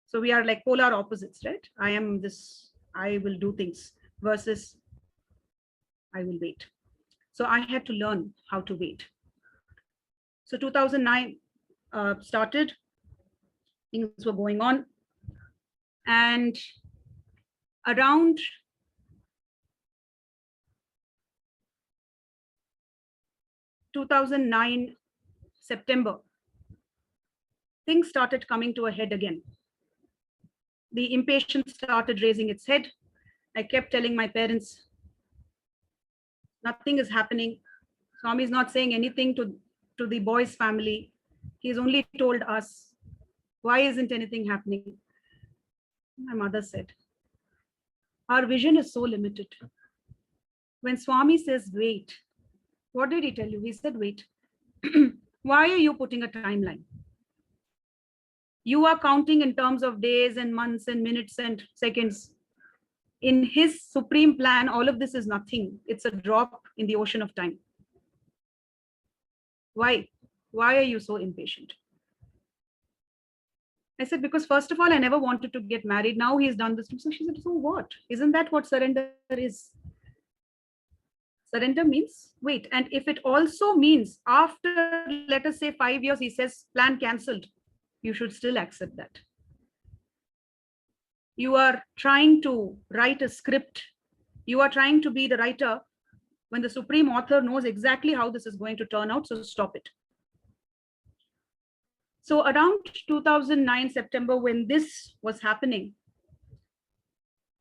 So we are like polar opposites, right? I am this, I will do things, versus I will wait. So I had to learn how to wait. So 2009 started, things were going on. And around September, things started coming to a head again. The impatience started raising its head. I kept telling my parents, nothing is happening. Swami is not saying anything to the boy's family. He's only told us. Why isn't anything happening? My mother said, our vision is so limited. When Swami says, wait, what did he tell you? He said, wait. Why are you putting a timeline? You are counting in terms of days and months and minutes and seconds. In his supreme plan, all of this is nothing. It's a drop in the ocean of time. Why? Why are you so impatient? I said, because first of all, I never wanted to get married. Now he's done this. So she said, so what? Isn't that what surrender is? Surrender means wait. And if it also means after, let us say 5 years, he says plan cancelled, you should still accept that. You are trying to write a script. You are trying to be the writer when the supreme author knows exactly how this is going to turn out. So stop it. So around 2009 September, when this was happening,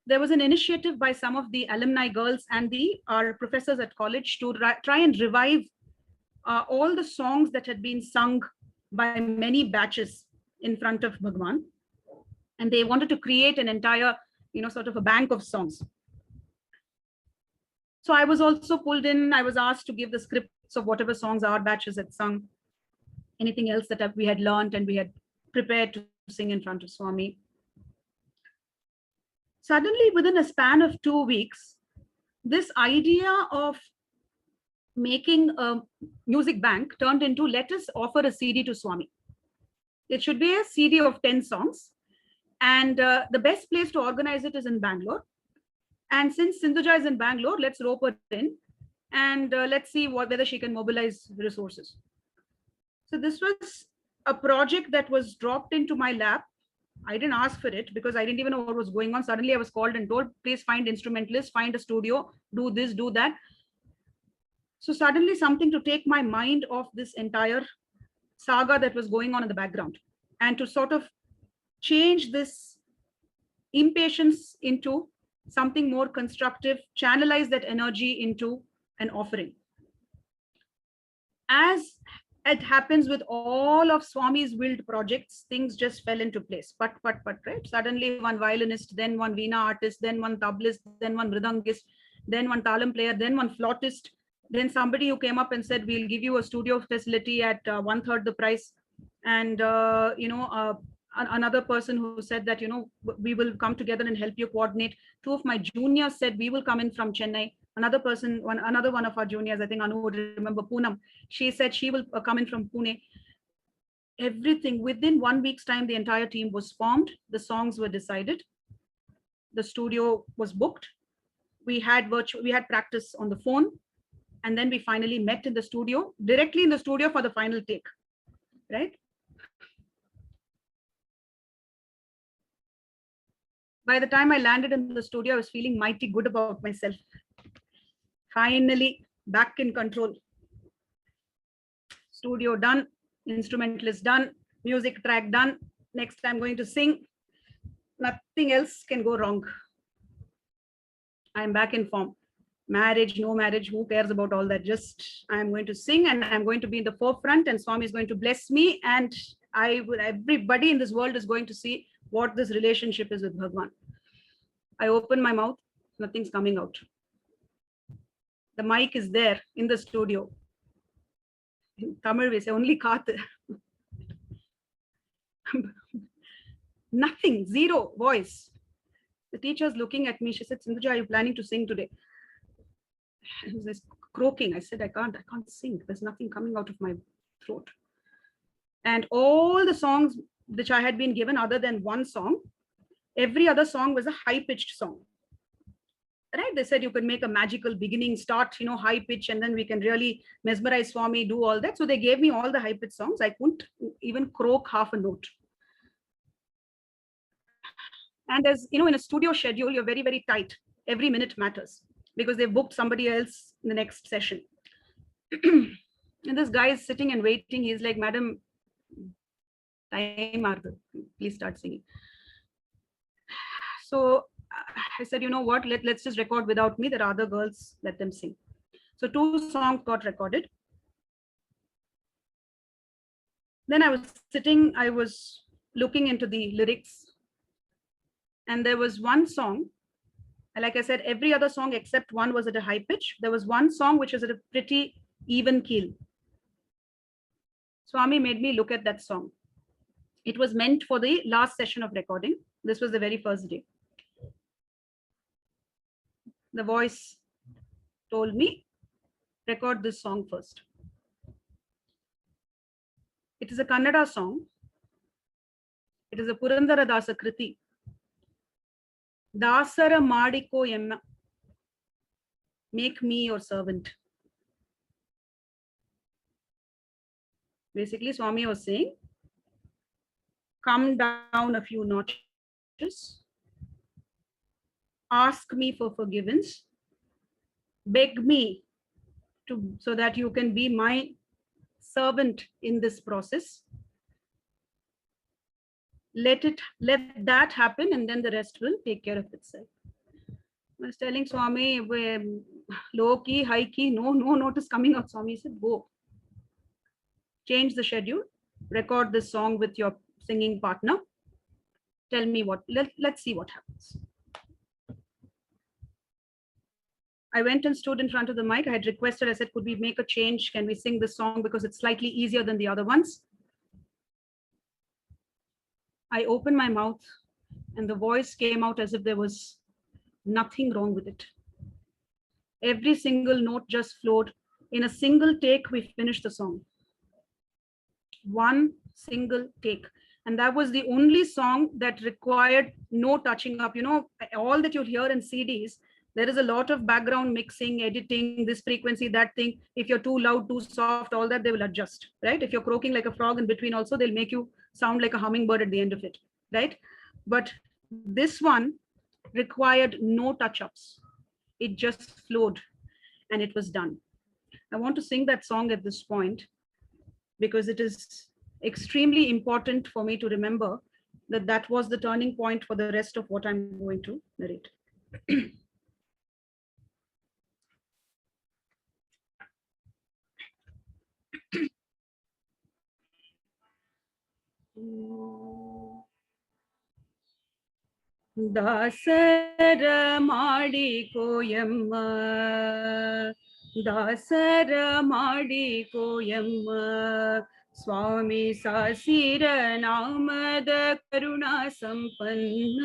there was an initiative by some of the alumni girls and our professors at college to try and revive all the songs that had been sung by many batches in front of Bhagawan. And they wanted to create an entire, sort of a bank of songs. So I was also pulled in. I was asked to give the scripts of whatever songs our batches had sung, anything else that we had learned and we had prepared to sing in front of Swami. Suddenly, within a span of 2 weeks, this idea of making a music bank turned into, let us offer a CD to Swami. It should be a CD of 10 songs. And the best place to organize it is in Bangalore. And since Sinduja is in Bangalore, let's rope her in and let's see whether she can mobilize resources. So this was a project that was dropped into my lap. I didn't ask for it because I didn't even know what was going on. Suddenly I was called and told, please find instrumentalists, find a studio, do this, do that. So suddenly something to take my mind off this entire saga that was going on in the background and to sort of change this impatience into something more constructive, channelize that energy into an offering. As it happens with all of Swami's willed projects, things just fell into place. But, right? Suddenly one violinist, then one veena artist, then one tablist, then one mridangist, then one talam player, then one flautist, Then somebody who came up and said, we'll give you a studio facility at 1/3 the price. And, another person who said that, we will come together and help you coordinate. Two of my juniors said, we will come in from Chennai. Another person, another one of our juniors, I think Anu would remember, Poonam, she said she will come in from Pune. Everything within 1 week's time, the entire team was formed. The songs were decided. The studio was booked. We had practice on the phone. And then we finally met in the studio, directly in the studio for the final take, right? By the time I landed in the studio, I was feeling mighty good about myself. Finally, back in control. Studio done, instrumentalist done, music track done. Next I'm going to sing. Nothing else can go wrong. I'm back in form. Marriage, no marriage, who cares about all that? Just I'm going to sing and I'm going to be in the forefront, and Swami is going to bless me, and everybody in this world is going to see what this relationship is with Bhagawan. I open my mouth, nothing's coming out. The mic is there in the studio. In Tamil we say only kaathu. Nothing, zero voice. The teacher's looking at me. She said, Sinduja, are you planning to sing today? It was this croaking. I said, I can't sing. There's nothing coming out of my throat. And all the songs which I had been given, other than one song, every other song was a high-pitched song. Right? They said you could make a magical beginning, start, high pitch, and then we can really mesmerize Swami, do all that. So they gave me all the high-pitched songs. I couldn't even croak half a note. And as in a studio schedule, you're very, very tight. Every minute matters because they've booked somebody else in the next session. And this guy is sitting and waiting. He's like, Madam, time Arthur, please start singing. So I said, you know what, let's just record without me. There are other girls, let them sing. So 2 songs got recorded. Then I was sitting, I was looking into the lyrics. And there was one song, like I said, every other song except one was at a high pitch. There was one song which was at a pretty even keel. Swami made me look at that song. It was meant for the last session of recording. This was the very first day. The voice told me, record this song first. It is a Kannada song. It is a Purandara Dasa Kriti. Dasara Madiko Emma. Make me your servant. Basically, Swami was saying, come down a few notches. Ask me for forgiveness. Beg me so that you can be my servant in this process. Let that happen, and then the rest will take care of itself. I was telling Swami, low key, high key, no note is coming out. Swami said, go. Change the schedule. Record this song with your singing partner. Tell me what, let's see what happens. I went and stood in front of the mic. I had requested, I said, could we make a change? Can we sing this song because it's slightly easier than the other ones? I opened my mouth and the voice came out as if there was nothing wrong with it. Every single note just flowed. In a single take, we finished the song. One single take. And that was the only song that required no touching up. All that you'll hear in CDs, there is a lot of background mixing, editing, this frequency, that thing. If you're too loud, too soft, all that, they will adjust, right? If you're croaking like a frog in between also, they'll make you sound like a hummingbird at the end of it, right? But this one required no touch-ups. It just flowed and it was done. I want to sing that song at this point because it is extremely important for me to remember that that was the turning point for the rest of what I'm going to narrate. Dasara Madiko Emma, ದಾಸರ ಮಾಡಿಕೋಯಮ್ಮ ಸ್ವಾಮಿ ಸಾಸಿರ ನಾಮದ ಕರುಣಾ ಸಂಪನ್ನ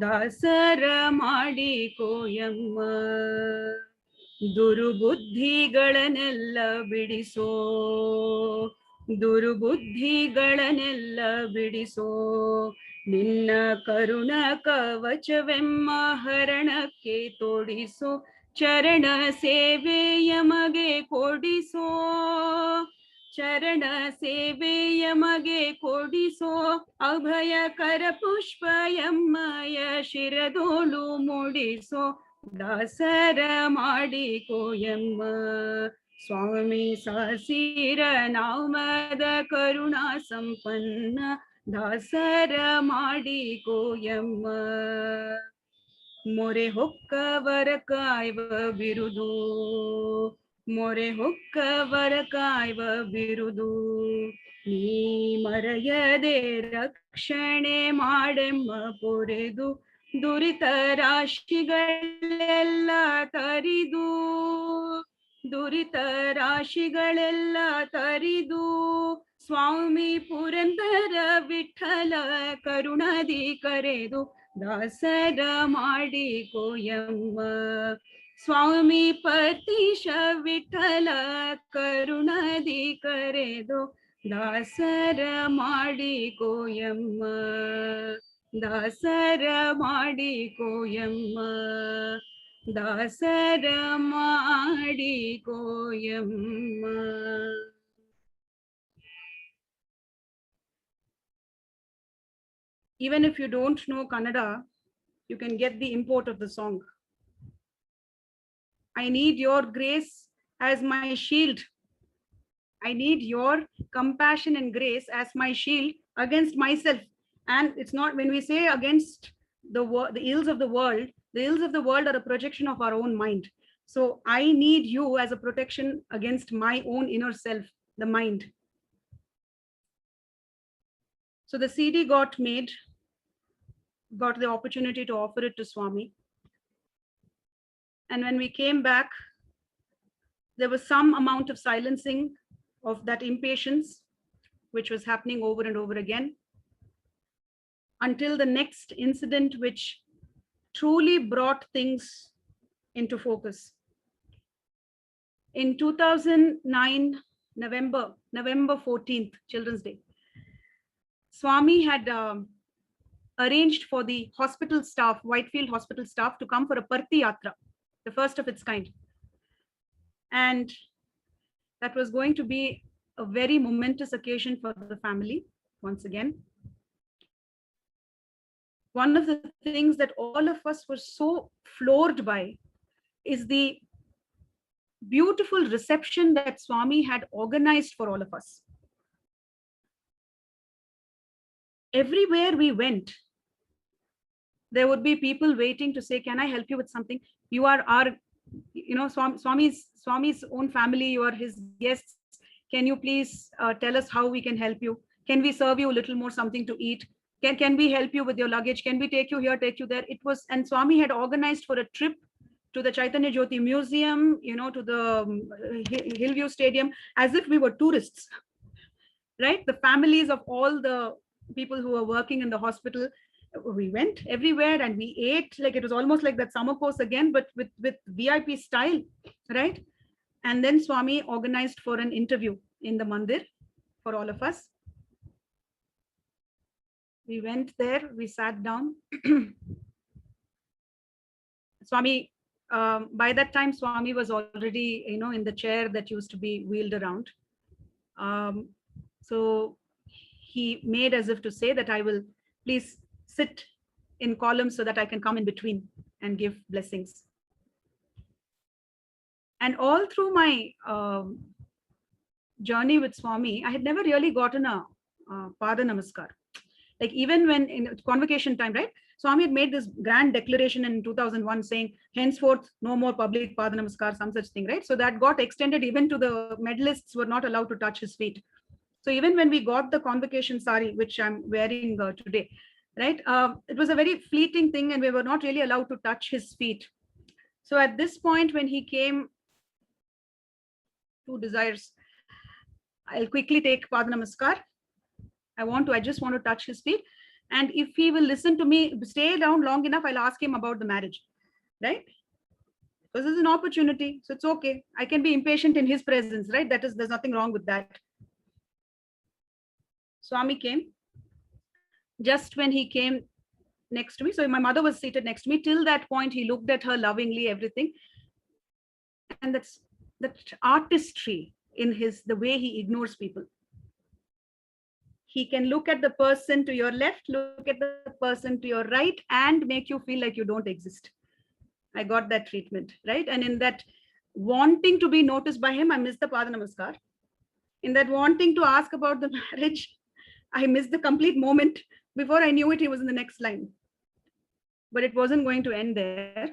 ದಾಸರ ಮಾಡಿಕೋಯಮ್ಮ ದುರ್ಬುದ್ಧಿಗಳನ್ನೆಲ್ಲ ಬಿಡಿಸೋ ದುರ್ಬುದ್ಧಿಗಳನ್ನೆಲ್ಲ ಬಿಡಿಸೋ ನಿನ್ನ ಕರುಣ ಕವಚವೆಮ್ಮ ಹರಣಕ್ಕೆ ತೋಡಿಸೋ ಚರಣ ಸೇವೆಯ ಮಗೆ ಕೊಡಿಸೋ ಚರಣ ಸೇವೆಯ ಮಗೆ ಕೊಡಿಸೋ ಅಭಯಕರ ಪುಷ್ಪ ಎಮ್ಮಯ ಶಿರದೋಳು ಮೂಡಿಸೋ ದಾಸರ ಮಾಡಿಕೋಯಮ್ಮ ಸ್ವಾಮಿ ಸಾಸಿರ ನಾಮದ ಕರುಣಾ ಸಂಪನ್ನ ದಾಸರ ಮಾಡಿಕೋಯಮ್ಮ ಮೊರೆ ಹೊಕ್ಕವರ ಕಾಯ್ವ ಬಿರುದು ಮೊರೆ ಹೊಕ್ಕವರ ಕಾಯ್ವ ಬಿರುದು ನೀ ಮರೆಯದೆ ರಕ್ಷಣೆ ಮಾಡೆಮ್ಮ ಪೊರೆದು ದುರಿತ ರಾಶಿಗಳೆಲ್ಲ ತರಿದು ದುರಿತ ರಾಶಿಗಳೆಲ್ಲ ತರಿದು ಸ್ವಾಮಿ ಪುರಂದರ ವಿಠಲ ಕರುಣದಿ ಕರೆದು ದಾಸರ ಮಾಡಿಕೋಯಮ್ಮ ಸ್ವಾಮಿ ಪತೀಶ ವಿಠಲ ಕರುಣದಿ ಕರೆದು ದಾಸರ ಮಾಡಿಕೋಯಮ್ಮ ದಾಸರ ಮಾಡಿಕೋಯಮ್ಮ ದಾಸರ ಮಾಡಿಕೋಯಮ್ಮ. Even if you don't know Kannada, you can get the import of the song. I need your grace as my shield. I need your compassion and grace as my shield against myself. And it's not, when we say against the ills of the world are a projection of our own mind. So I need you as a protection against my own inner self, the mind. So the CD got made, got the opportunity to offer it to Swami. And when we came back, there was some amount of silencing of that impatience, which was happening over and over again, until the next incident, which truly brought things into focus. In 2009, November 14th, Children's Day, Swami had arranged for the hospital staff, Whitefield Hospital staff, to come for a Parthi Yatra, the first of its kind. And that was going to be a very momentous occasion for the family, once again. One of the things that all of us were so floored by is the beautiful reception that Swami had organized for all of us. Everywhere we went, there would be people waiting to say, can I help you with something? You are our, Swami's own family, you are his guests. Can you please tell us how we can help you? Can we serve you a little more something to eat? Can we help you with your luggage? Can we take you here, take you there? It was, and Swami had organized for a trip to the Chaitanya Jyoti Museum, to the Hillview Stadium, as if we were tourists, right? The families of all the people who were working in the hospital. We went everywhere and we ate, like it was almost like that summer course again, but with VIP style, right? And then Swami organized for an interview in the mandir for all of us. We went there, we sat down. Swami, by that time, Swami was already, in the chair that used to be wheeled around. So he made as if to say that I will please sit in columns so that I can come in between and give blessings. And all through my journey with Swami, I had never really gotten a Pada Namaskar. Like even when in convocation time, right? Swami had made this grand declaration in 2001 saying, henceforth, no more public Pada Namaskar, some such thing, right? So that got extended even to the medalists were not allowed to touch his feet. So even when we got the convocation sari, which I'm wearing today, right? It was a very fleeting thing and we were not really allowed to touch his feet. So at this point, when he came two desires. I'll quickly take Pada Namaskar. I just want to touch his feet. And if he will listen to me, stay down long enough, I'll ask him about the marriage, right? Because this is an opportunity, so it's okay. I can be impatient in his presence, right? There's nothing wrong with that. Swami came. Just when he came next to me, so my mother was seated next to me. Till that point, he looked at her lovingly, everything. And that artistry in the way he ignores people. He can look at the person to your left, look at the person to your right, and make you feel like you don't exist. I got that treatment, right? And in that wanting to be noticed by him, I missed the Pada Namaskar. In that wanting to ask about the marriage, I missed the complete moment. Before I knew it, he was in the next line. But it wasn't going to end there.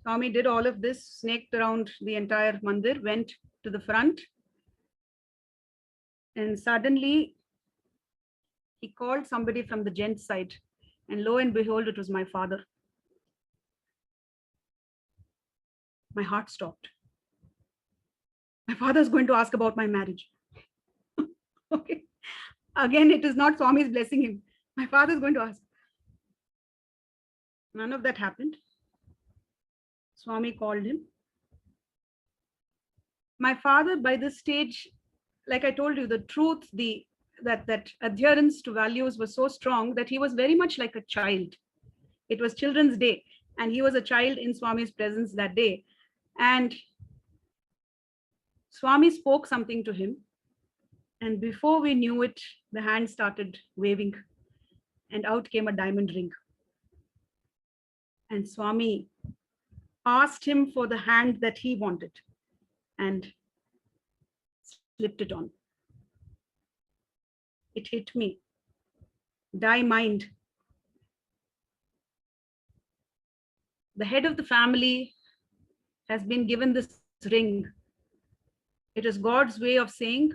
Swami did all of this, snaked around the entire mandir, went to the front. And suddenly, he called somebody from the gents side. And lo and behold, it was my father. My heart stopped. My father is going to ask about my marriage. Okay. Again, it is not Swami's blessing him. My father is going to ask. None of that happened. Swami called him. My father, by this stage, like I told you, the truth, that adherence to values was so strong that he was very much like a child. It was Children's Day, and he was a child in Swami's presence that day. And Swami spoke something to him. And before we knew it, the hand started waving, and out came a diamond ring. And Swami asked him for the hand that he wanted and slipped it on. It hit me. Die mind. The head of the family has been given this ring. It is God's way of saying,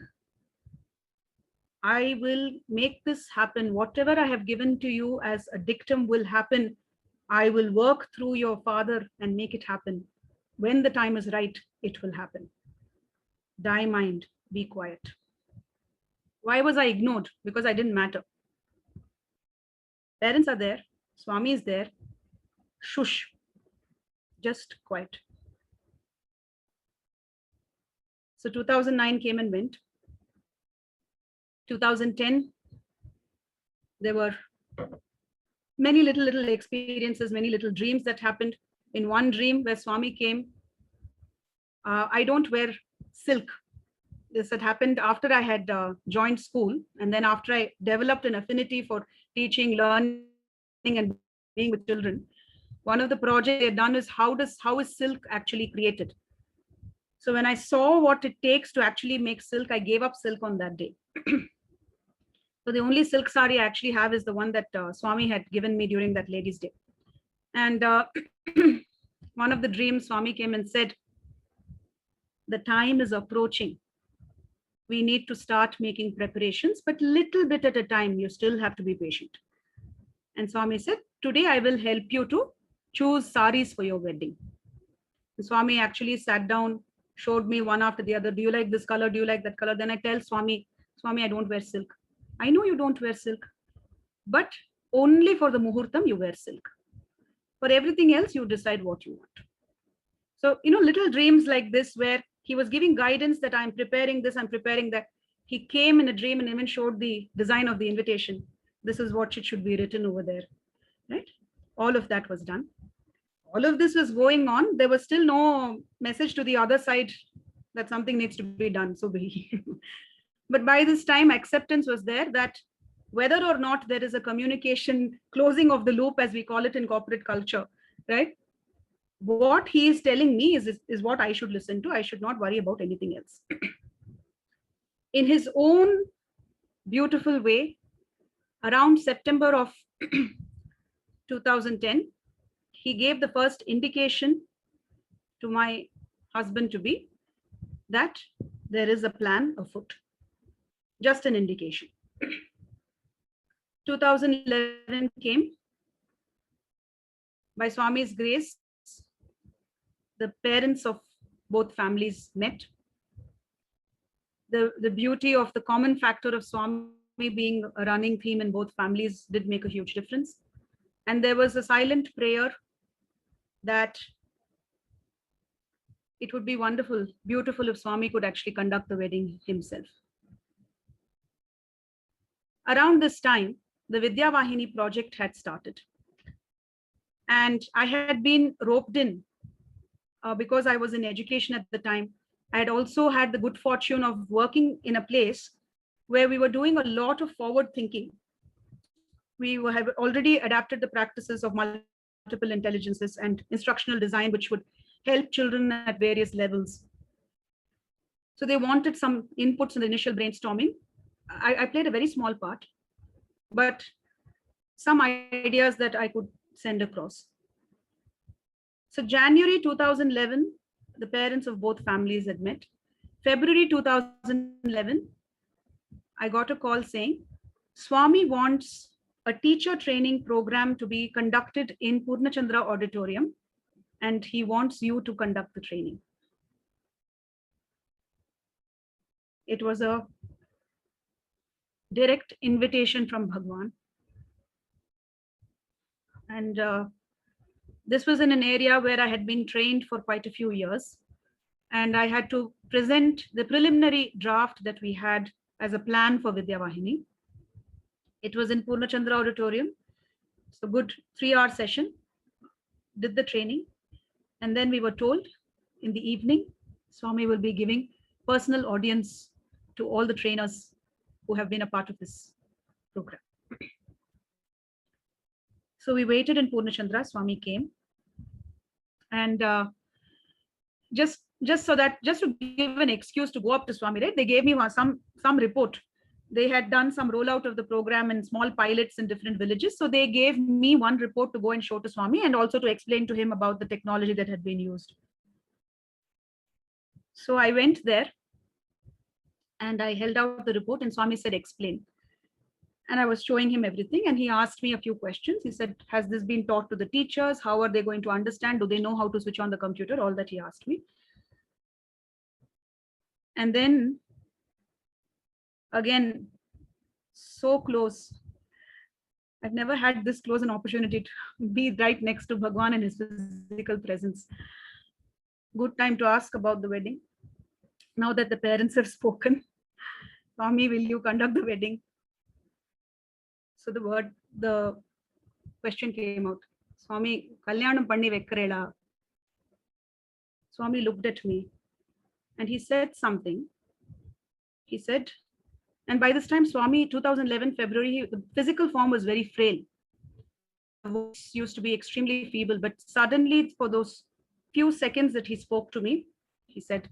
I will make this happen. Whatever I have given to you as a dictum will happen. I will work through your father and make it happen. When the time is right, it will happen. Die mind, be quiet. Why was I ignored? Because I didn't matter. Parents are there. Swami is there. Shush. Just quiet. So 2009 came and went. 2010, there were many little experiences, many little dreams that happened. In one dream where Swami came, I don't wear silk. This had happened after I had joined school. And then after I developed an affinity for teaching, learning, and being with children, one of the projects they had done is how is silk actually created? So when I saw what it takes to actually make silk, I gave up silk on that day. So the only silk sari I actually have is the one that Swami had given me during that Ladies' Day. And one of the dreams, Swami came and said, the time is approaching. We need to start making preparations, but little bit at a time, you still have to be patient. And Swami said, today I will help you to choose saris for your wedding. And Swami actually sat down, showed me one after the other. Do you like this color? Do you like that color? Then I tell Swami, I don't wear silk. I know you don't wear silk, but only for the muhurtam you wear silk. For everything else, you decide what you want. So, little dreams like this where he was giving guidance that I'm preparing this, I'm preparing that. He came in a dream and even showed the design of the invitation. This is what it should be written over there, right? All of that was done. All of this was going on. There was still no message to the other side that something needs to be done. So but by this time, acceptance was there that whether or not there is a communication closing of the loop, as we call it in corporate culture, right? What he is telling me is what I should listen to. I should not worry about anything else. In his own beautiful way, around September of 2010, he gave the first indication to my husband-to-be that there is a plan afoot. Just an indication. 2011 came. By Swami's grace, the parents of both families met. the beauty of the common factor of Swami being a running theme in both families did make a huge difference. And there was a silent prayer that it would be wonderful, beautiful if Swami could actually conduct the wedding himself. Around this time, the Vidya Vahini project had started. And I had been roped in because I was in education at the time. I had also had the good fortune of working in a place where we were doing a lot of forward thinking. We have already adapted the practices of multiple intelligences and instructional design, which would help children at various levels. So they wanted some inputs in the initial brainstorming. I played a very small part, but some ideas that I could send across. So January 2011, the parents of both families had met. February 2011, I got a call saying, Swami wants a teacher training program to be conducted in Purnachandra Auditorium, and he wants you to conduct the training. It was a direct invitation from Bhagawan. And this was in an area where I had been trained for quite a few years. And I had to present the preliminary draft that we had as a plan for Vidya Vahini. It was in Purnachandra Auditorium. It's a good 3-hour session, did the training. And then we were told in the evening, Swami will be giving personal audience to all the trainers who have been a part of this program. So we waited in Purnachandra, Swami came. And just to give an excuse to go up to Swami, right? They gave me some report. They had done some rollout of the program in small pilots in different villages. So they gave me one report to go and show to Swami and also to explain to him about the technology that had been used. So I went there and I held out the report and Swami said, explain. And I was showing him everything and he asked me a few questions. He said, has this been taught to the teachers? How are they going to understand? Do they know how to switch on the computer? All that he asked me. And then again, so close. I've never had this close an opportunity to be right next to Bhagawan and his physical presence. Good time to ask about the wedding. Now that the parents have spoken, Swami, will you conduct the wedding? So the question came out. Swami, Kalyanam Panni Vekkarela. Swami looked at me and he said something. He said, and by this time, Swami, 2011, February, the physical form was very frail. The voice used to be extremely feeble, but suddenly for those few seconds that he spoke to me, he said,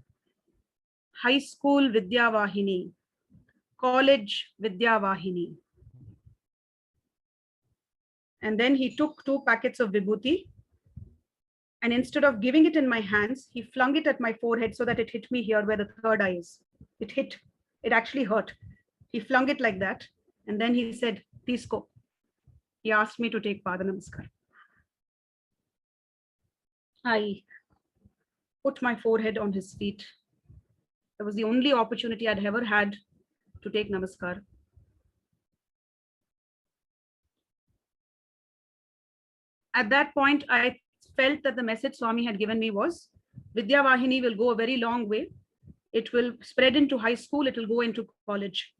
high school Vidya Vahini, college Vidya Vahini. And then he took 2 packets of vibhuti and instead of giving it in my hands, he flung it at my forehead so that it hit me here where the third eye is. It actually hurt. He flung it like that. And then he said, Tisko. He asked me to take Pada Namaskar. I put my forehead on his feet. That was the only opportunity I'd ever had to take Namaskar. At that point, I felt that the message Swami had given me was, Vidya Vahini will go a very long way. It will spread into high school. It will go into college.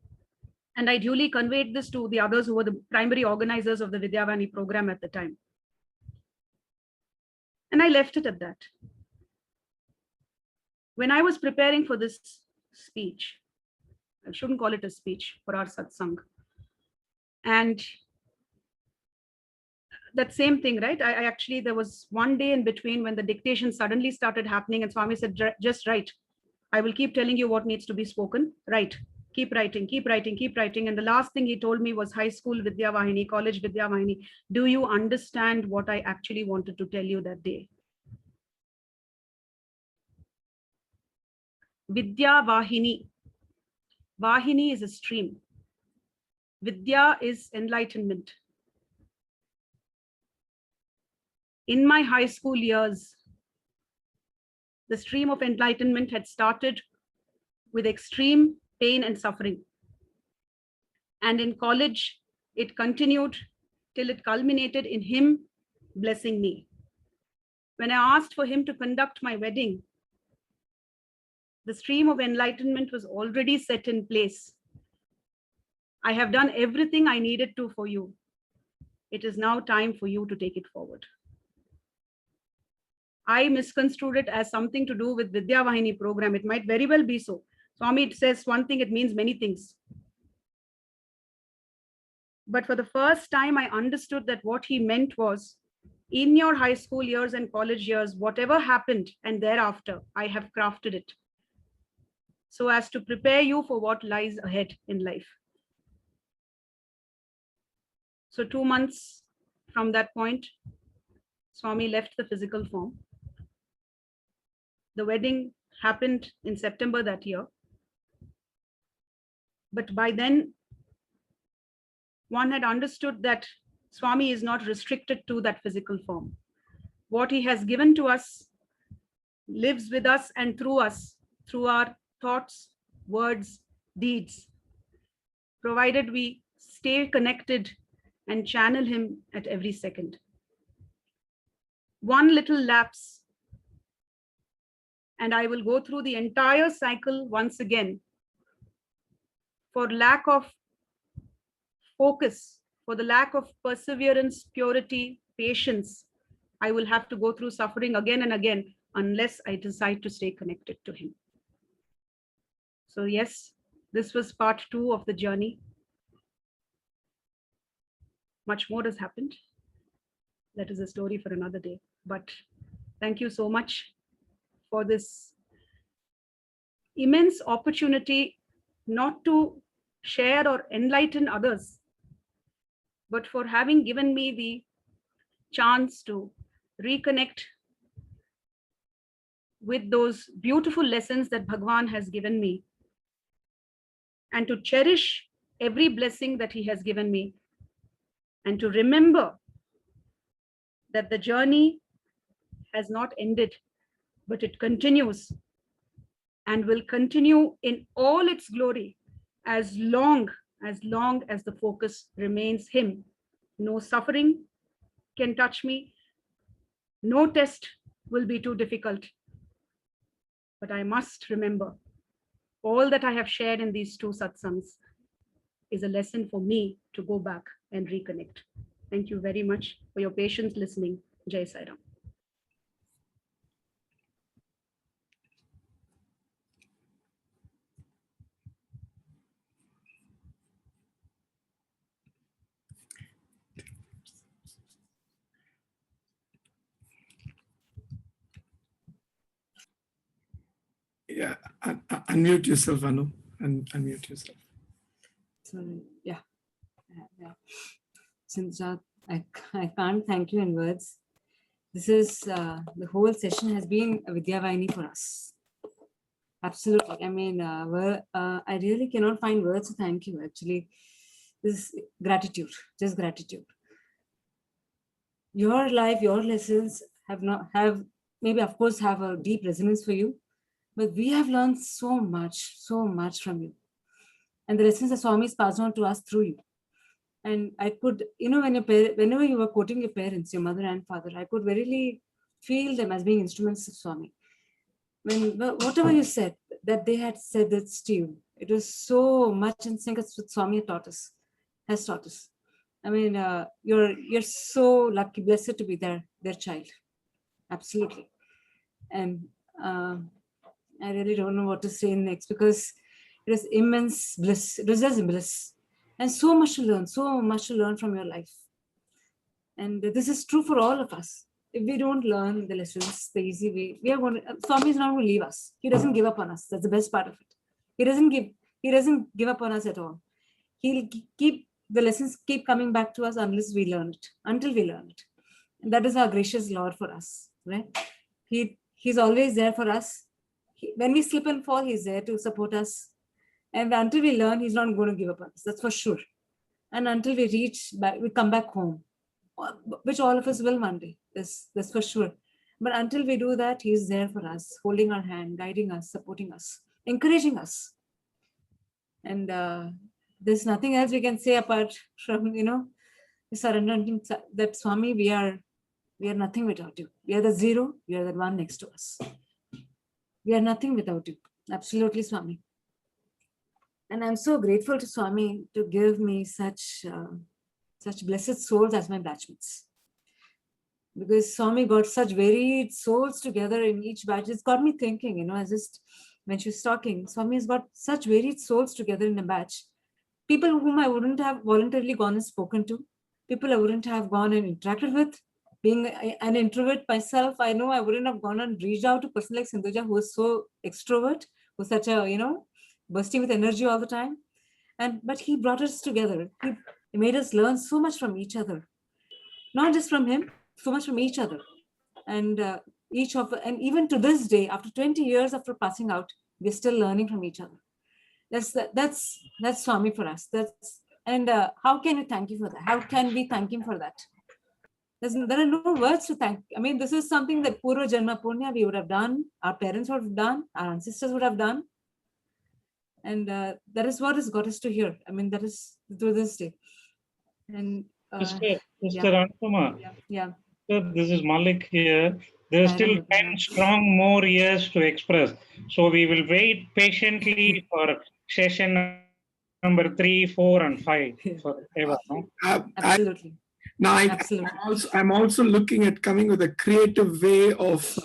And I duly conveyed this to the others who were the primary organizers of the Vidya Vahini program at the time. And I left it at that. When I was preparing for this speech, I shouldn't call it a speech, for our Satsangh. And that same thing, right? I actually, there was one day in between when the dictation suddenly started happening and Swami said, just write. I will keep telling you what needs to be spoken. Write. Keep writing, keep writing, keep writing. And the last thing he told me was high school Vidya Vahini, college Vidya Vahini. Do you understand what I actually wanted to tell you that day? Vidya Vahini. Vahini is a stream. Vidya is enlightenment. In my high school years, the stream of enlightenment had started with extreme pain and suffering. And in college, it continued till it culminated in him blessing me. When I asked for him to conduct my wedding, the stream of enlightenment was already set in place. I have done everything I needed to for you. It is now time for you to take it forward. I misconstrued it as something to do with Vidya Vahini program. It might very well be so. Swami says one thing, it means many things. But for the first time, I understood that what he meant was, in your high school years and college years, whatever happened and thereafter, I have crafted it so as to prepare you for what lies ahead in life. So 2 months from that point, Swami left the physical form. The wedding happened in September that year. But by then, one had understood that Swami is not restricted to that physical form. What he has given to us lives with us and through us, through our thoughts, words, deeds, provided we stay connected and channel him at every second. One little lapse, and I will go through the entire cycle once again. For lack of focus, for the lack of perseverance, purity, patience, I will have to go through suffering again and again unless I decide to stay connected to him. So yes, this was part 2 of the journey. Much more has happened. That is a story for another day. But thank you so much for this immense opportunity, not to share or enlighten others, but for having given me the chance to reconnect with those beautiful lessons that Bhagawan has given me, and to cherish every blessing that he has given me, and to remember that the journey has not ended, but it continues and will continue in all its glory as long as the focus remains him. No suffering can touch me. No test will be too difficult. But I must remember all that I have shared in these 2 satsangs is a lesson for me to go back and reconnect. Thank you very much for your patience listening. Jai Sai Ram. Yeah, unmute yourself, Anu. Unmute yourself. So, yeah. Sinduja, I can't thank you in words. This is, the whole session has been a Vidya Vahini for us. Absolutely. I mean, I really cannot find words to thank you, actually. This is gratitude, just gratitude. Your life, your lessons have maybe, of course, have a deep resonance for you, but we have learned so much from you. And the lessons that Swami is passed on to us through you. And I could, whenever you were quoting your parents, your mother and father, I could really feel them as being instruments of Swami. Whatever you said, that they had said this to you, it was so much in sync with what Swami has taught us. I mean, you're so lucky, blessed to be their child. Absolutely. And I really don't know what to say next, because it was immense bliss. It was just bliss. And so much to learn from your life. And this is true for all of us. If we don't learn the lessons the easy way, Swami is not going to leave us. He doesn't give up on us. That's the best part of it. He doesn't give up on us at all. He'll keep the lessons keep coming back to us until we learn it. And that is our gracious Lord for us, right? He's always there for us. When we slip and fall, he's there to support us. And until we learn, he's not going to give up on us. That's for sure. And until we come back home, which all of us will one day. That's for sure. But until we do that, he's there for us, holding our hand, guiding us, supporting us, encouraging us. And there's nothing else we can say apart from, surrendering that Swami, we are nothing without you. We are the zero, you are the one next to us. We are nothing without you. Absolutely, Swami. And I'm so grateful to Swami to give me such blessed souls as my batchmates. Because Swami got such varied souls together in each batch. It's got me thinking, when she was talking, Swami has got such varied souls together in a batch. People whom I wouldn't have voluntarily gone and spoken to, people I wouldn't have gone and interacted with. Being an introvert myself, I know I wouldn't have gone and reached out to a person like Sinduja, who is so extrovert, who's such a, bursting with energy all the time. But he brought us together. He made us learn so much from each other. Not just from him, so much from each other. And and even to this day, after 20 years after passing out, we're still learning from each other. That's Swami for us. How can we thank you for that? How can we thank him for that? There are no words to thank. I mean, this is something that Purva Janma Punya we would have done, our parents would have done, our ancestors would have done. And that is what has got us to here. I mean, that is to this day. And Mr. Anupama, yeah. this is Malik here. There are still 10 strong more years to express. So we will wait patiently for session number 3, 4, and 5 forever. No? Absolutely. Now, I'm also looking at coming with a creative way of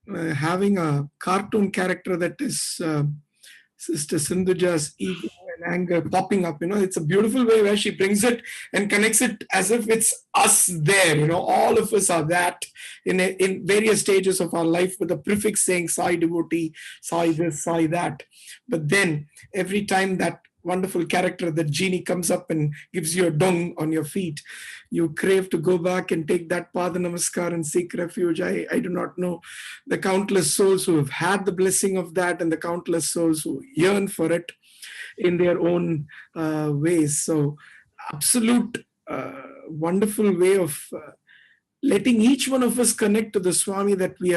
having a cartoon character that is Sister Sinduja's ego and anger popping up. It's a beautiful way where she brings it and connects it as if it's us there. All of us are that in various stages of our life, with a prefix saying Sai devotee, Sai this, Sai that. But then every time that wonderful character, that genie, comes up and gives you a dung on your feet, you crave to go back and take that Pada Namaskar and seek refuge. I do not know the countless souls who have had the blessing of that, and the countless souls who yearn for it in their own ways. So absolute wonderful way of letting each one of us connect to the Swami that we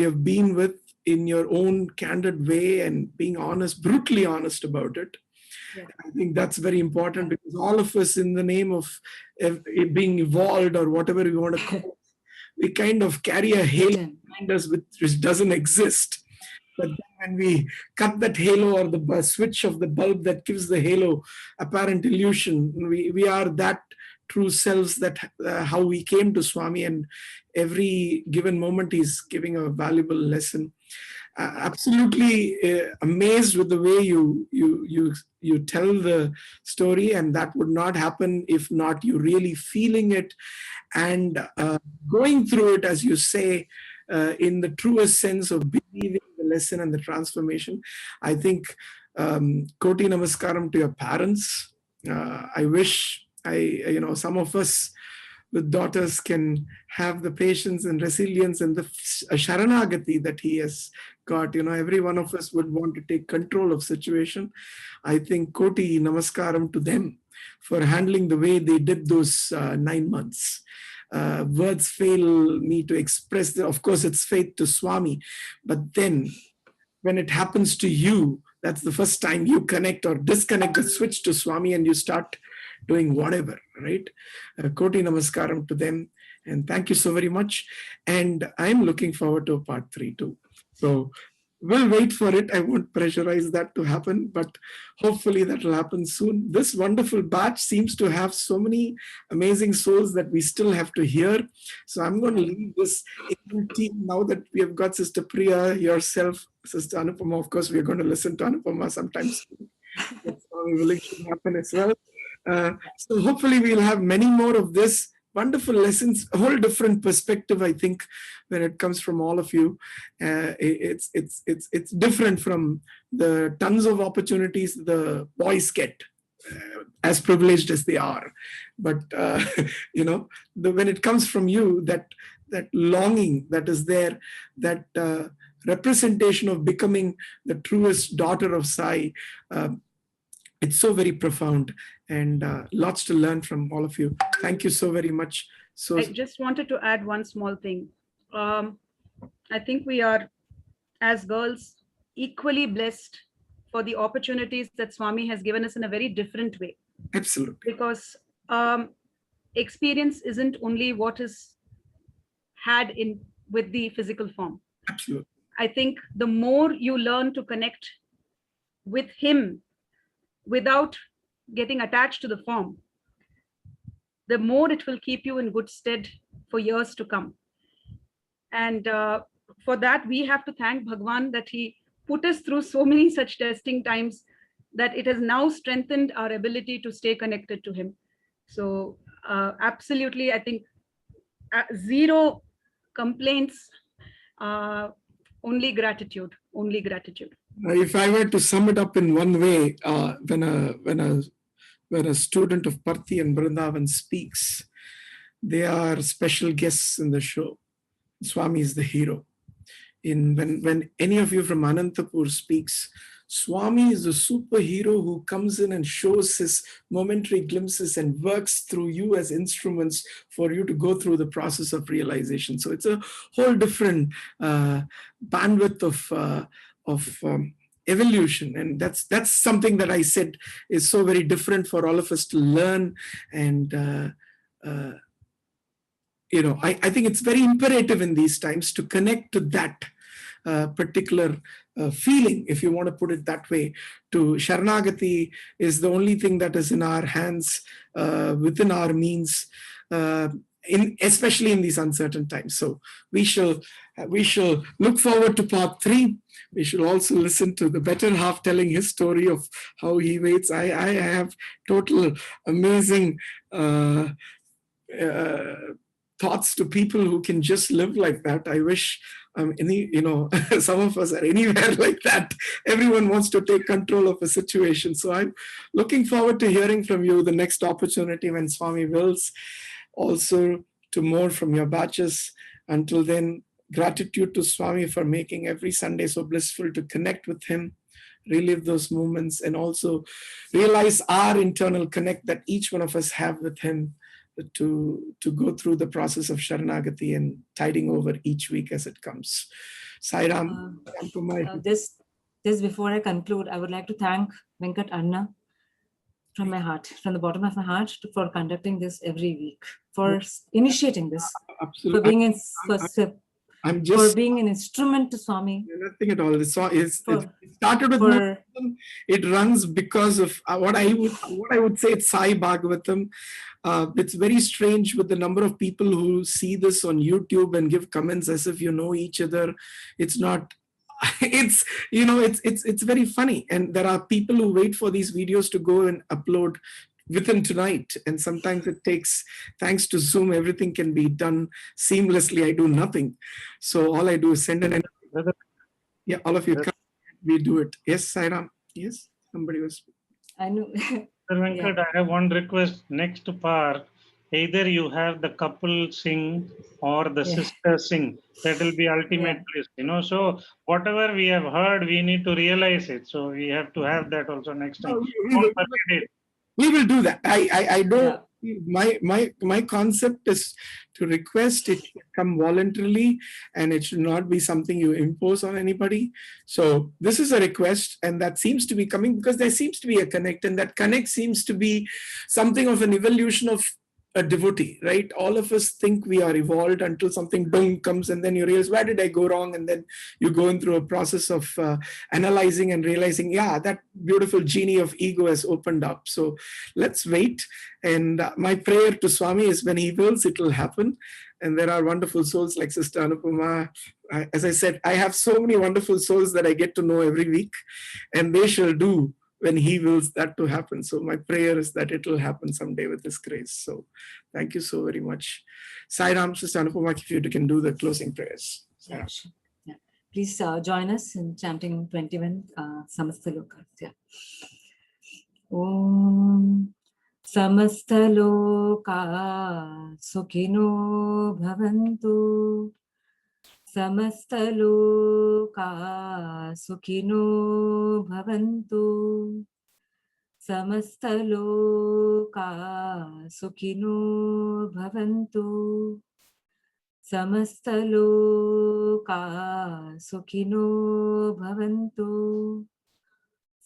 have been with in your own candid way, and being honest, brutally honest about it. Yeah. I think that's very important, because all of us, in the name of being evolved or whatever we want to call it, we kind of carry a halo behind us which doesn't exist. But when we cut that halo, or the switch of the bulb that gives the halo apparent illusion, we are that true selves, that how we came to Swami, and every given moment he's giving a valuable lesson. Absolutely amazed with the way you tell the story, and that would not happen if not you really feeling it and going through it, as you say, in the truest sense of believing the lesson and the transformation. I think Koti Namaskaram to your parents. I wish some of us with daughters can have the patience and resilience and the sharanagati that he has got. Every one of us would want to take control of situation. I think Koti Namaskaram to them for handling the way they did those 9 months. Words fail me to express that. Of course, it's faith to Swami, but then when it happens to you, that's the first time you connect or disconnect the switch to Swami, and you start doing whatever, right? Koti Namaskaram to them, and thank you so very much. And I'm looking forward to part 3 too. So we'll wait for it. I won't pressurize that to happen, but hopefully that will happen soon. This wonderful batch seems to have so many amazing souls that we still have to hear. So I'm going to leave this team now that we have got Sister Priya, yourself, Sister Anupama. Of course, we're going to listen to Anupama sometimes. That's willing to happen as well. So hopefully we'll have many more of this wonderful lessons, a whole different perspective, I think, when it comes from all of you. It's different from the tons of opportunities the boys get, as privileged as they are. But when it comes from you, that longing that is there, that representation of becoming the truest daughter of Sai, it's so very profound, and lots to learn from all of you. Thank you so very much. So I just wanted to add one small thing. I think we are, as girls, equally blessed for the opportunities that Swami has given us in a very different way. Absolutely. Because experience isn't only what is had in with the physical form. Absolutely. I think the more you learn to connect with him without getting attached to the form, the more it will keep you in good stead for years to come. And for that, we have to thank Bhagawan that he put us through so many such testing times that it has now strengthened our ability to stay connected to him. So absolutely, I think zero complaints, only gratitude, only gratitude. If I were to sum it up in one way, when a student of Parthi and Vrindavan speaks, they are special guests in the show. Swami is the hero. When any of you from Anantapur speaks, Swami is the superhero who comes in and shows his momentary glimpses and works through you as instruments for you to go through the process of realization. So it's a whole different bandwidth of evolution, and that's something that I said is so very different for all of us to learn. And I think it's very imperative in these times to connect to that particular feeling, if you want to put it that way. To Sharanagati is the only thing that is in our hands, within our means, especially in these uncertain times. So we shall look forward to part 3. We should also listen to the better half telling his story of how he waits. I have total amazing thoughts to people who can just live like that. I wish some of us are anywhere like that. Everyone wants to take control of a situation. So I'm looking forward to hearing from you the next opportunity when Swami wills. Also to more from your batches. Until then, gratitude to Swami for making every Sunday so blissful to connect with him, relive those moments, and also realize our internal connect that each one of us have with him, to go through the process of Sharanagati and tiding over each week as it comes. Sairam. Just before I conclude, I would like to thank Venkat Anna from my heart, from the bottom of my heart, for conducting this every week, for initiating this, Absolutely. for being for being an instrument to Swami. Nothing at all. It started with it runs because of what I would say it's Sai Bhagavatam. It's very strange with the number of people who see this on YouTube and give comments as if you know each other. It's not. It's very funny, and there are people who wait for these videos to go and upload within tonight, and sometimes it takes, thanks to Zoom, everything can be done seamlessly. I do nothing, so all I do is send an all of you come, we do it. Yes, Sairam. Yes, somebody was. I know. Sir Venkat, I have one request. Next part, either you have the couple sing or the sister sing. That will be ultimate bliss, So whatever we have heard, we need to realize it. So we have to have that also next time. Don't forget it. We will do that. I don't. My concept is to request it to come voluntarily, and it should not be something you impose on anybody. So this is a request, and that seems to be coming because there seems to be a connect, and that connect seems to be something of an evolution of a devotee, right? All of us think we are evolved until something boom comes, and then you realize, where did I go wrong? And then you go in through a process of analyzing and realizing, that beautiful genie of ego has opened up. So let's wait. And my prayer to Swami is, when he wills, it will happen. And there are wonderful souls like Sister Anupama. As I said, I have so many wonderful souls that I get to know every week, and they shall do when he wills that to happen. So my prayer is that it will happen someday with his grace. So thank you so very much. Sairam, Sister Anupama, if you can do the closing prayers. Yeah, sure. Please join us in chanting 21 Samastaloka. Om Samastaloka Sukhino Bhavantu. Samastaloka Sukhino Bhavantu. Samastaloka Sukhino Bhavantu. Samastaloka Sukhino Bhavantu.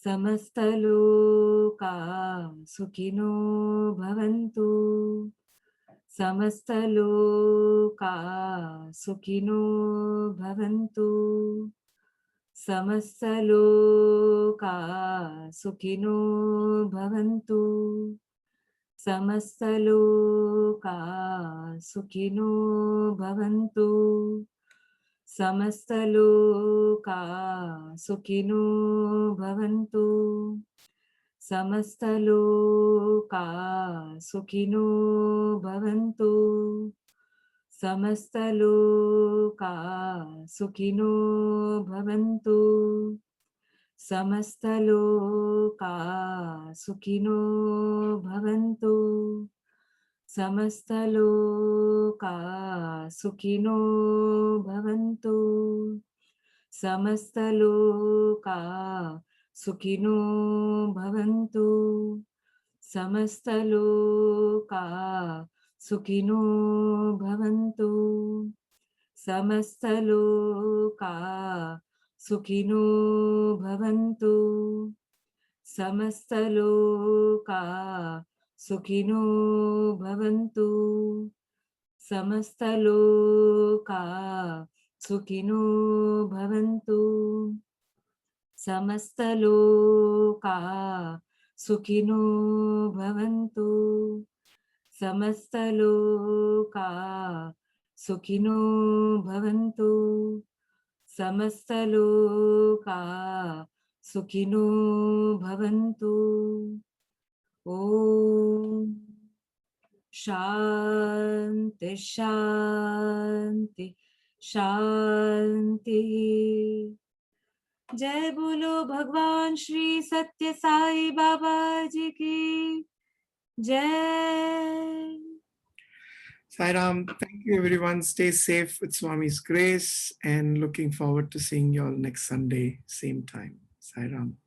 समस्तलोका सुखिनो भवन्तु समस्तलोका सुखिनो भवन्तु समस्तलोका सुखिनो भवन्तु समस्तलोका सुखिनो भवन्तु समस्तलोका सुखिनो भवन्तु समस्तलोका सुखिनो भवन्तु समस्तलोका सुखिनो भवन्तु समस्तलोका सुखिनो भवन्तु समस्तलोका सुखिनो भवन्तु समस्तलोका सुखिनो भवन्तु समस्तलोका सुखिनो भवन्तु समस्तलोका सुखिनो भवन्तु समस्तलोका सुखिनो भवन्तु समस्तलोका सुखिनो भवन्तु समस्तलोका सुखिनो भवन्तु समस्तलोका सुखिनो भवन्तु समस्तलोका सुखिनो भवन्तु ॐ शान्ति शान्ति शान्ति। जय बोलो भगवान श्री सत्य साई बाबा जी की जय। Sai Ram, thank you everyone. Stay safe with Swami's grace and looking forward to seeing you all next Sunday, same time. Sai Ram.